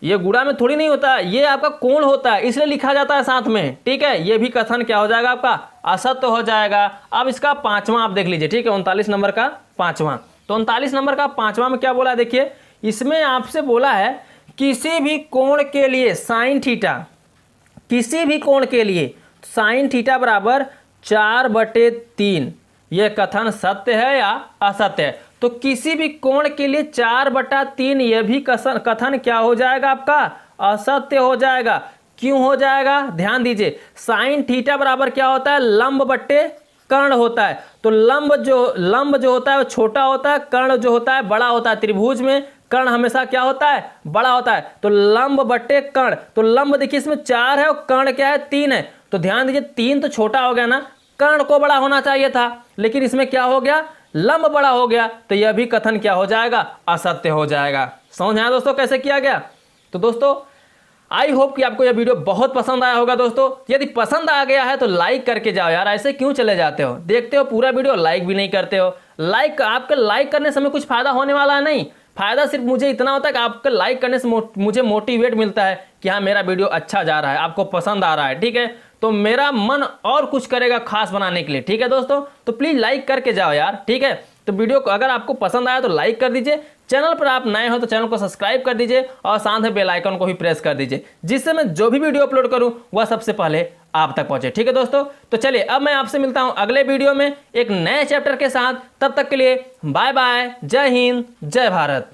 ये गुणा में थोड़ी नहीं होता, ये आपका कोण होता है, इसलिए लिखा जाता है साथ में। ठीक है, ये भी कथन क्या हो जाएगा आपका, असत्य हो जाएगा। अब इसका पांचवा आप देख लीजिए, ठीक है, 39 नंबर का पांचवा। तो 39 नंबर का पांचवा में क्या बोला, देखिए इसमें आपसे बोला है किसी भी कोण के लिए साइन थीटा, किसी भी कोण के लिए साइन थीटा बराबर 4/3, यह कथन सत्य है या असत्य है। तो किसी भी कोण के लिए 4/3 यह भी कथन क्या हो जाएगा आपका, असत्य हो जाएगा। क्यों हो जाएगा, ध्यान दीजिए, साइन थीटा बराबर क्या होता है, लंब बट्टे कर्ण होता है। तो लंब जो होता है वो छोटा होता है, कर्ण जो होता है बड़ा होता है। त्रिभुज में कर्ण हमेशा क्या होता है, बड़ा होता है। तो लंब बट्टे कर्ण, तो लंब देखिए इसमें 4 है और कर्ण क्या है, 3 है। तो ध्यान दीजिए 3 तो छोटा हो गया ना, कर्ण को बड़ा होना चाहिए था, लेकिन इसमें क्या हो गया, लंब बड़ा हो गया, तो यह भी कथन क्या हो जाएगा, असत्य हो जाएगा। समझ आया दोस्तों कैसे किया गया। तो दोस्तों आई होप कि आपको यह वीडियो बहुत पसंद आया होगा। दोस्तों यदि पसंद आ गया है तो लाइक करके जाओ यार, ऐसे क्यों चले जाते हो, देखते हो पूरा वीडियो लाइक भी नहीं करते हो। लाइक, आपके लाइक करने से हमें कुछ फायदा होने वाला है नहीं, फायदा सिर्फ मुझे इतना होता है कि आपके लाइक करने से मुझे मोटिवेट मिलता है कि हाँ मेरा वीडियो अच्छा जा रहा है, आपको पसंद आ रहा है। ठीक है, तो मेरा मन और कुछ करेगा खास बनाने के लिए। ठीक है दोस्तों, तो प्लीज़ लाइक करके जाओ यार। ठीक है, तो वीडियो को अगर आपको पसंद आया तो लाइक कर दीजिए, चैनल पर आप नए हो तो चैनल को सब्सक्राइब कर दीजिए और साथ में बेल आइकन को भी प्रेस कर दीजिए, जिससे मैं जो भी वीडियो अपलोड करूं वह सबसे पहले आप तक पहुंचे। ठीक है दोस्तों, तो चलिए अब मैं आपसे मिलता हूं अगले वीडियो में एक नए चैप्टर के साथ। तब तक के लिए बाय बाय, जय हिंद, जय भारत।